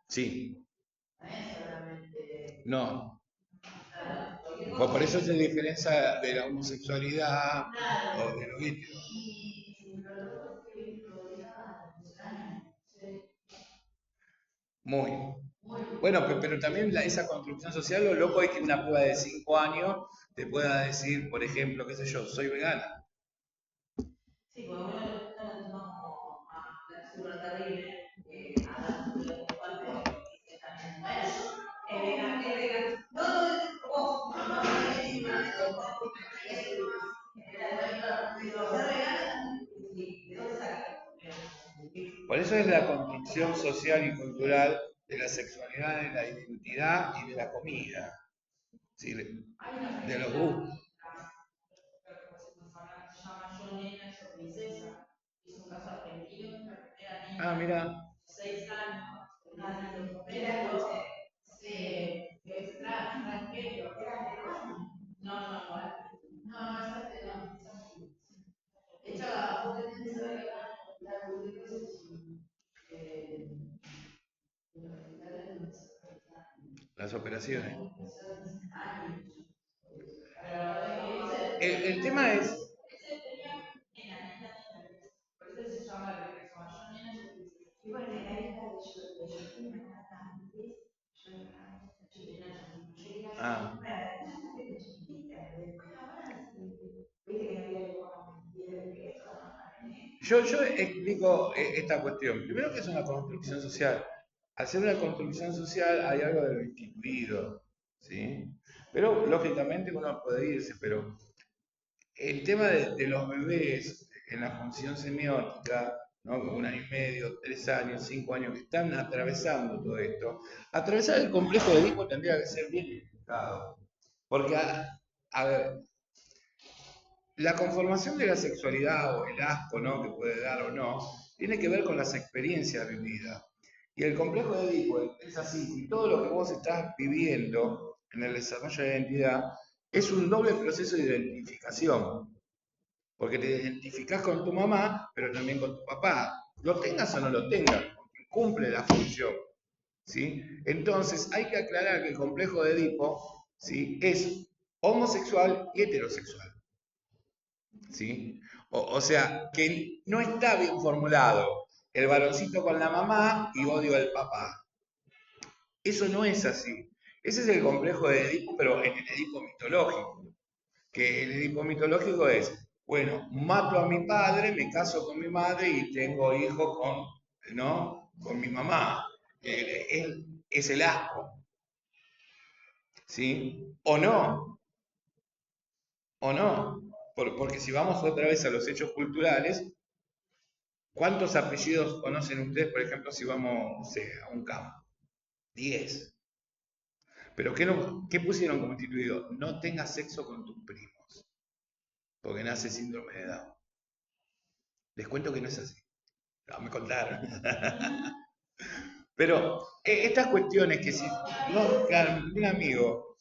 Speaker 1: Sí. No. Pues por eso se diferencia de la homosexualidad o de lo íntimo. Muy. Bueno, pero también esa construcción social, lo loco es que una prueba de 5 años te pueda decir, por ejemplo, qué sé yo, soy vegana.
Speaker 2: Sí, porque bueno, lo están como a la figura terrible, a la que también, bueno, es vegano, no, vos, no, pero ser vegana, sí, ¿de dónde sacas?
Speaker 1: Por eso es la construcción social y cultural de la sexualidad, de la identidad y de la comida. ¿Sí? De los gustos. Ah, mira.
Speaker 2: 6 años, era coche, es transgénero, no, esa no. De hecho, vos tenés que saber que
Speaker 1: Las operaciones.
Speaker 2: años.
Speaker 1: El tema es,
Speaker 2: Por eso se llama la regresión. Y bueno, en la hija de Georgina Hernández, yo
Speaker 1: ah,
Speaker 2: viste que no había como
Speaker 1: yo explico esta cuestión. Primero que es una construcción social. Al ser una construcción social hay algo de lo instituido, ¿sí? Pero lógicamente uno puede irse, pero el tema de los bebés en la función semiótica, ¿no? 1 año y medio, 3 años, 5 años, que están atravesando todo esto, atravesar el complejo de Edipo tendría que ser bien explicado. Porque, a ver, la conformación de la sexualidad o el asco, ¿no? Que puede dar o no, tiene que ver con las experiencias vividas. Y el complejo de Edipo es así, y todo lo que vos estás viviendo en el desarrollo de la identidad es un doble proceso de identificación. Porque te identificás con tu mamá, pero también con tu papá. Lo tengas o no lo tengas, porque cumple la función. ¿Sí? Entonces hay que aclarar que el complejo de Edipo, ¿sí?, es homosexual y heterosexual. ¿Sí? O sea, que no está bien formulado el varoncito con la mamá y odio al papá. Eso no es así. Ese es el complejo de Edipo, pero en el Edipo mitológico. Que el Edipo mitológico es, bueno, mato a mi padre, me caso con mi madre y tengo hijos con, ¿no?, con mi mamá. Es el asco. ¿Sí? O no. Porque si vamos otra vez a los hechos culturales, ¿cuántos apellidos conocen ustedes, por ejemplo, si vamos, no sé, a un campo? 10. ¿Pero qué, no, qué pusieron como instituido? No tengas sexo con tus primos, porque nace síndrome de Down. Les cuento que no es así. No, me contaron. Pero estas cuestiones que si, no, claro, un amigo,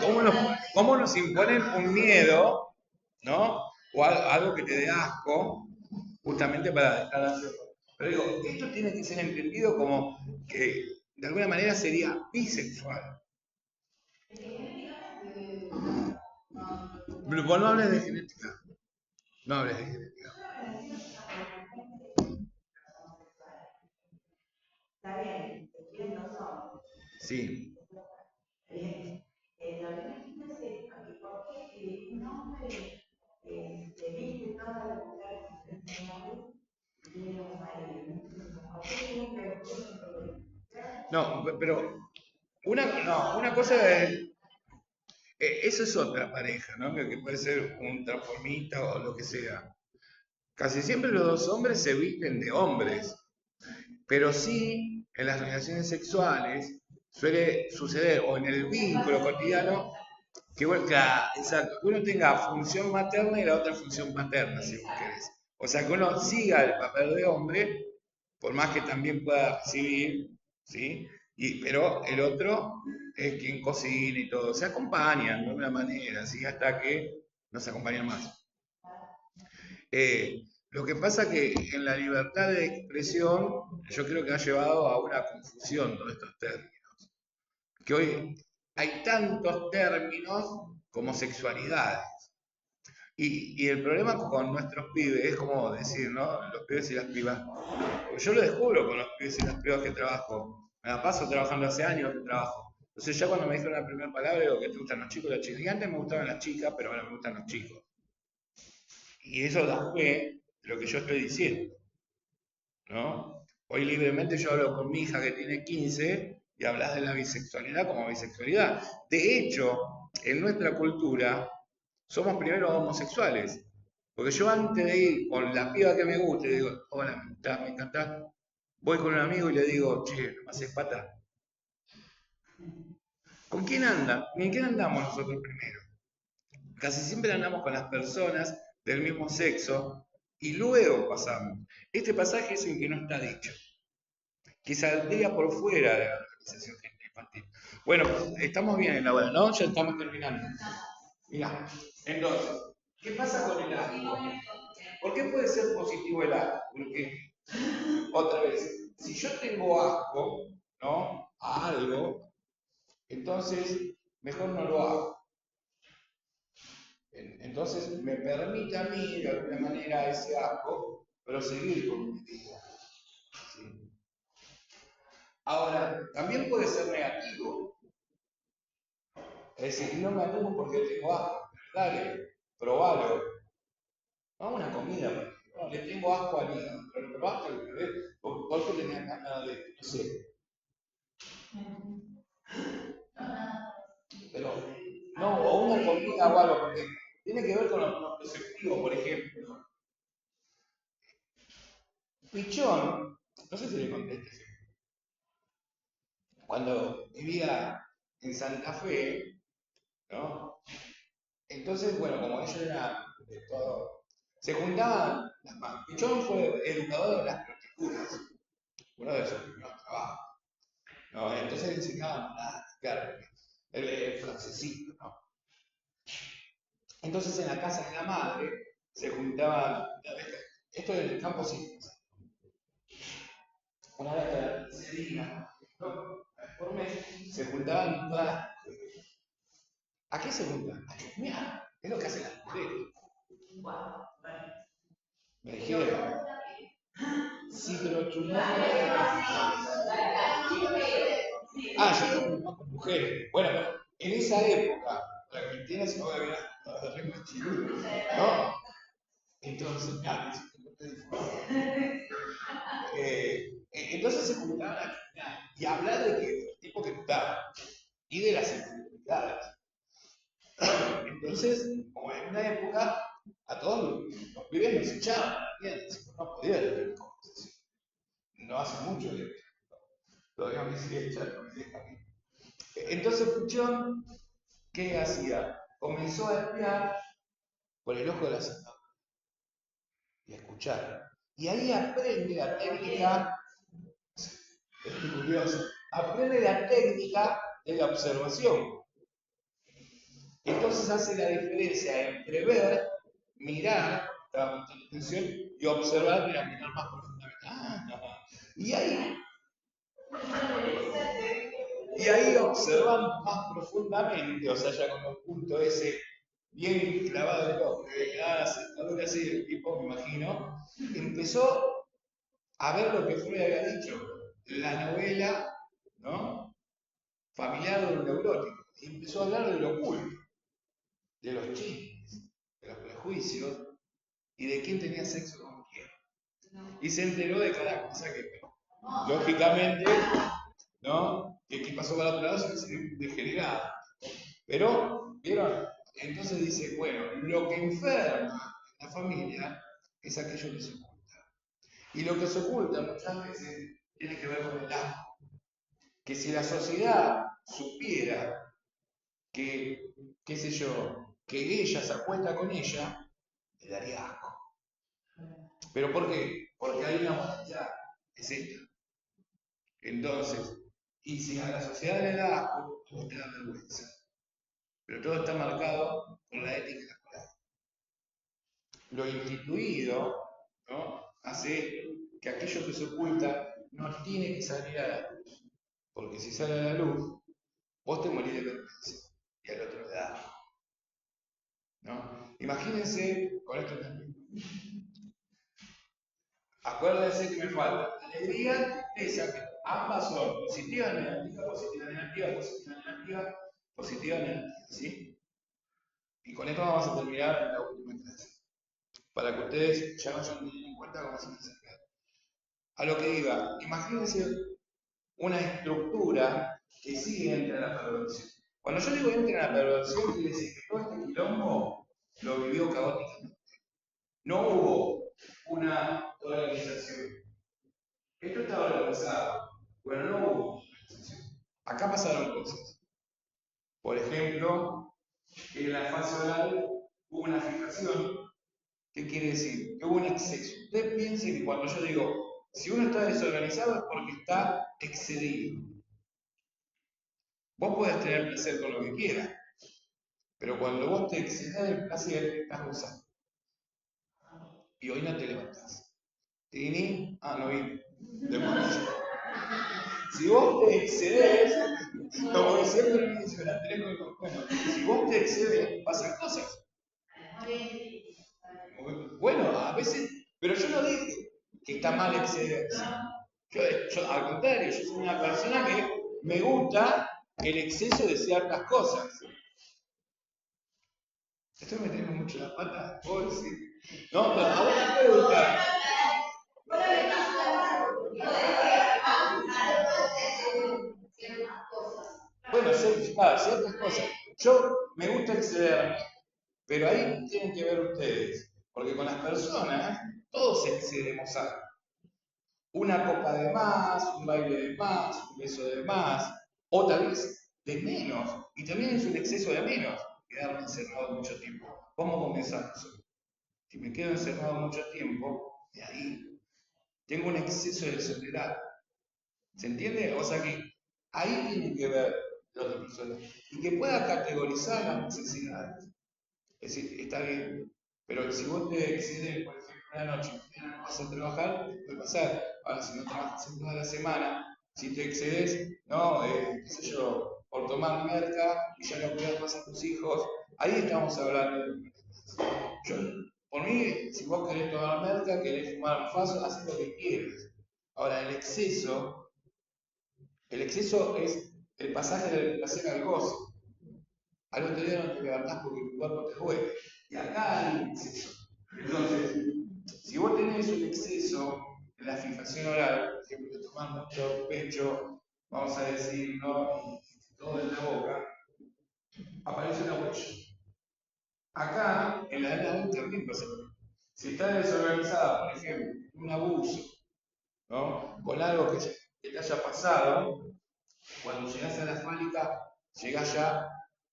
Speaker 1: ¿cómo nos, cómo nos imponen un miedo, ¿no? O algo que te dé asco, justamente para dejar de hacerlo. Pero digo, esto tiene que ser entendido como que de alguna manera sería bisexual. Pero vos no hables de genética. No hables de genética.
Speaker 2: Está bien, quieren no son.
Speaker 1: Sí,
Speaker 2: Bien. Lo que no entiendo es esto, que por qué un hombre se viste toda la mujer profesional y tiene un marido. ¿Por qué siempre
Speaker 1: no, pero una cosa es, eso es otra pareja, ¿no? Que puede ser un transformista o lo que sea. Casi siempre los dos hombres se visten de hombres, pero sí en las relaciones sexuales suele suceder, o en el vínculo cotidiano, que, bueno, exacto, que uno tenga función materna y la otra función paterna, si vos querés. O sea, que uno siga el papel de hombre, por más que también pueda recibir, ¿sí? Pero el otro es quien cocina y todo. Se acompañan de alguna manera, ¿sí? Hasta que no se acompañan más. Lo que pasa que en la libertad de expresión, yo creo que ha llevado a una confusión todos estos términos. Que hoy hay tantos términos como sexualidades. Y el problema con nuestros pibes es como decir, ¿no? Los pibes y las pibas. Porque yo lo descubro con los pibes y las pibas que trabajo. Me la paso trabajando hace años que trabajo. Entonces ya cuando me dijeron la primera palabra, digo que te gustan los chicos y las chicas. Y antes me gustaban las chicas, pero ahora me gustan los chicos. Y eso da fe de lo que yo estoy diciendo, ¿no? Hoy libremente yo hablo con mi hija que tiene 15 y hablas de la bisexualidad como bisexualidad. De hecho, en nuestra cultura somos primero homosexuales. Porque yo antes de ir con la piba que me gusta, le digo, hola, me encantás, voy con un amigo y le digo, che, ¿no me haces pata? ¿Con quién anda? ¿Con quién andamos nosotros primero? Casi siempre andamos con las personas del mismo sexo y luego pasamos. Este pasaje es el que no está dicho, que saldría por fuera de la organización infantil. Bueno, pues, estamos bien en la hora, ¿no? Ya estamos terminando. Mirá, entonces, ¿qué pasa con el asco? ¿Por qué puede ser positivo el asco? Porque, otra vez, si yo tengo asco, ¿no?, a algo, entonces mejor no lo hago. Entonces me permite a mí, de alguna manera, ese asco, proseguir con mi vida. ¿Sí? Ahora, también puede ser negativo. Es decir, no me animo porque tengo asco. Dale, probalo. No una comida, no, le tengo asco al hígado. Pero lo probaste alguna vez, ¿por qué tenías ganas de, no sé? Pero, no, o una comida o algo, porque tiene que ver con lo perceptivo, por ejemplo. Pichón, no sé si le conté este ejemplo. Cuando vivía en Santa Fe, ¿no? Entonces, bueno, como ellos eran de todo, se juntaban las más. Pichón fue educador de las prostitutas. uno de sus primeros trabajos, ¿no? Entonces le enseñaban a claro, el francesito, ¿no? Entonces en la casa de la madre se juntaban, esto en el campo sí, una vez cada 15 días, ¿no? Por mes, se juntaban todas las mujeres. ¿A qué se juntan? A chusmear. Es lo que hacen las mujeres. Me dijeron, sí, pero chusmear. Ah, yo no con mujeres. Bueno, pero en esa época, para que me entiendas, no había ¿no? Entonces, claro, entonces se juntaban a chusmear y hablar de que el tipo que gustaba y de las infidelidades. Entonces, como en una época, a todos los pibes nos echaban, no podía tener conversación. No hace mucho de esto. Todavía me sigue echando, me deja a mí. Entonces Puchón, ¿qué hacía? Comenzó a espiar por el ojo de la sentadura y a escuchar. Y ahí aprende la técnica, es curioso, aprende la técnica de la observación. Entonces hace la diferencia entre ver, mirar, atención, y observar y mirar más profundamente. Y ahí observando más profundamente, o sea, ya con el punto ese bien clavado en el ojo, de cada sentadura así del tipo, me imagino, empezó a ver lo que Freud había dicho, la novela, ¿no? Familiar de lo neurótico, y empezó a hablar de lo oculto, de los chismes, de los prejuicios y de quién tenía sexo con quién. Y se enteró de cada cosa que, lógicamente, ¿no? Que pasó para otro lado se degenerado. Pero, ¿vieron? Entonces dice, bueno, lo que enferma en la familia es aquello que se oculta. Y lo que se oculta muchas veces tiene que ver con el asco. Que si la sociedad supiera que, qué sé yo, que ella se acuesta con ella, le daría asco. ¿Pero por qué? Porque hay una moralidad, es esta. Entonces, y si a la sociedad le da asco, vos te da vergüenza. Pero todo está marcado por la ética y la moral. Lo instituido, ¿no? Hace que aquello que se oculta no tiene que salir a la luz. Porque si sale a la luz, vos te morís de vergüenza y al otro le da asco. ¿No? Imagínense, con esto también. Acuérdense que me falta alegría, tristeza, que ambas son positiva, negativa, positiva, negativa, positiva, negativa, positiva, negativa, ¿sí? Y con esto vamos a terminar la última clase. Para que ustedes ya vayan teniendo en cuenta cómo se acercar. A lo que diga, imagínense una estructura que sigue entre la perversión. Cuando yo digo entre la perversión, quiere decir que todo este quilombo lo vivió caóticamente. No hubo una organización. Esto estaba organizado. Bueno, no hubo organización. Acá pasaron cosas. Por ejemplo, en la fase oral hubo una fijación. ¿Qué quiere decir? Que hubo un exceso. Usted piense que cuando yo digo, si uno está desorganizado es porque está excedido. Vos podés tener placer con lo que quieras, pero cuando vos te excedas del placer, estás gozando. Y hoy no te levantás. Tini, no vine. Si vos te excedes, como diciendo el inicio de la bueno, si vos te excedes, pasan cosas. Bueno, a veces, pero yo no dije que está mal excederse. Yo, al contrario, yo soy una persona que me gusta el exceso de ciertas cosas. Estoy metiendo mucho la pata, puedo decir. No, pero a vos no te gusta. Bueno, ciertas cosas. Yo me gusta excederme, pero ahí tienen que ver ustedes. Porque con las personas, todos excedemos algo. Una copa de más, un baile de más, un beso de más, o tal vez de menos. Y también es un exceso de menos, quedarme encerrado mucho tiempo. ¿Cómo comenzar eso? Si me quedo encerrado mucho tiempo, de ahí tengo un exceso de soledad. ¿Se entiende? O sea que ahí tiene que ver la otra persona y que pueda categorizar las necesidades. Es decir, está bien, pero si vos te excedes, por ejemplo, una noche y no vas a trabajar, puede pasar. Ahora, si no trabajas en toda la semana, si te excedes, no, qué sé yo, por tomar merca y ya no cuidas más a tus hijos, ahí estamos hablando de... Yo, por mí, si vos querés tomar merca, querés fumar un faso, haz lo que quieras. Ahora, el exceso es el pasaje del placer al gozo. Al otro día no te levantás porque tu cuerpo te duele. Y acá hay un exceso. Entonces, si vos tenés un exceso en la fijación oral, por ejemplo, te tomás mucho pecho, vamos a decir, ¿no? Y todo en la boca, aparece una huella. Acá, en la arena también pasa lo mismo. Si está desorganizada, por ejemplo, un abuso, ¿no? Con algo que te haya pasado, cuando llegas a la fálica, llegas ya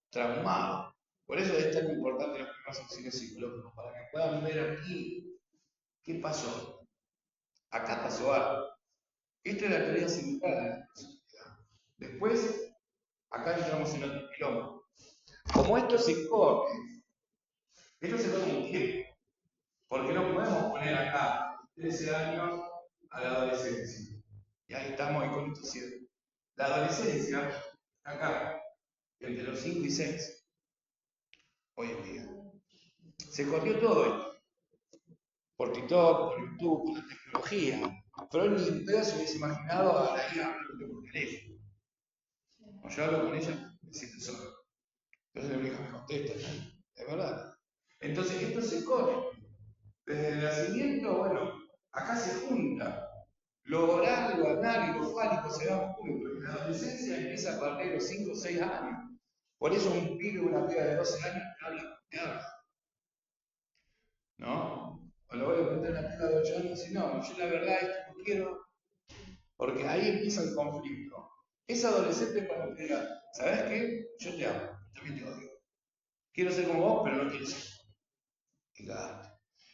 Speaker 1: traumado. Por eso es tan importante los primeros auxilios psicológicos, para que puedan ver aquí qué pasó. Acá pasó algo. Esta es la teoría central de la personalidad. Después, acá entramos en otro quilombo. Como esto se corre en tiempo. Porque no podemos poner acá 13 años a la adolescencia. Y ahí estamos, y con esto cierro. La adolescencia, acá, entre los 5 y 6, hoy en día. Se corrió todo esto. Por TikTok, por YouTube, por la tecnología. Pero ni en pedo se hubiese imaginado a la hija hablando por teléfono. Cuando yo hablo con ella, me siento solo. Entonces la hija me contesta, es verdad. Entonces esto se corre. Desde el nacimiento, bueno, acá se junta. Lo oral, lo anal y lo fálico se dan juntos. La adolescencia empieza a partir de los 5 o 6 años. Por eso un pibe o una piba de 12 años no habla con habla. ¿No? O lo voy a contar a una piba de 8 años y dice, no, yo la verdad esto no quiero, porque ahí empieza el conflicto. Es adolescente cuando te diga, ¿sabes qué? Yo te amo, también te odio. Quiero ser como vos, pero no quiero ser.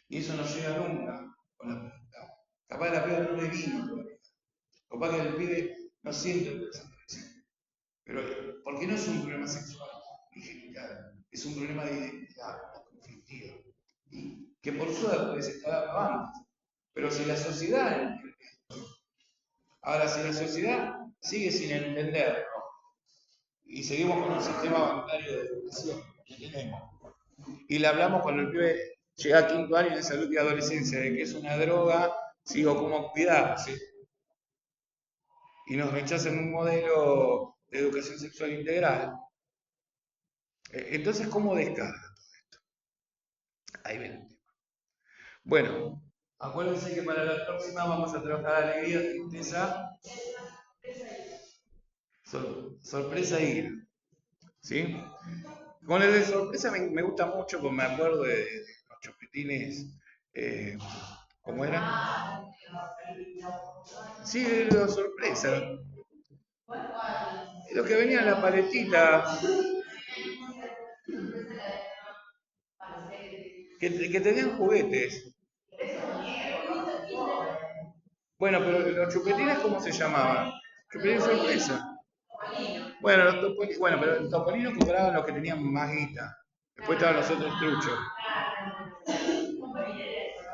Speaker 1: Y eso no llega nunca con la pubertad. Capaz la piba no le vino todavía. Capaz que el pibe no siente esa conexión. Pero, ¿por qué no es un problema sexual ni genital? Es un problema de identidad, conflictiva. Y que por suerte se está dando antes. Pero si la sociedad, ahora si la sociedad sigue sin entenderlo, y seguimos con un sistema bancario de educación que tenemos, y le hablamos cuando el pibe llega a quinto año de salud y adolescencia, de que es una droga, sigo cómo cuidarse, y nos rechazan un modelo de educación sexual integral. Entonces, ¿cómo descarga todo esto? Ahí ven el tema. Bueno, acuérdense que para la próxima vamos a trabajar alegría, tristeza, sorpresa y ira. ¿Sí? Con el de sorpresa me gusta mucho porque me acuerdo de los chupetines. ¿Cómo era? Sí, de los sorpresa. Lo que venía en la paletita. Que tenían juguetes. Bueno, pero los chupetines, ¿cómo se llamaban? Chupetines sorpresa. Bueno, bueno, pero los topolinos compraban los que tenían más guita. Después estaban los otros truchos.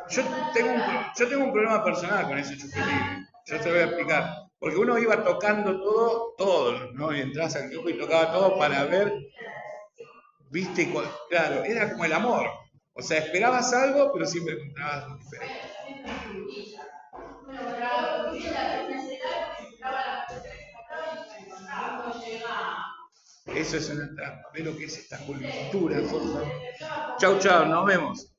Speaker 1: Yo tengo un problema personal con esos chupetines. Yo te voy a explicar. Porque uno iba tocando todo, ¿no? Y entrabas al kiosco y tocaba todo para ver, viste, claro, era como el amor. O sea, esperabas algo, pero siempre encontrabas algo diferente. Eso es una trampa. Ve lo que es esta cultura, por favor. Chau, chau, nos vemos.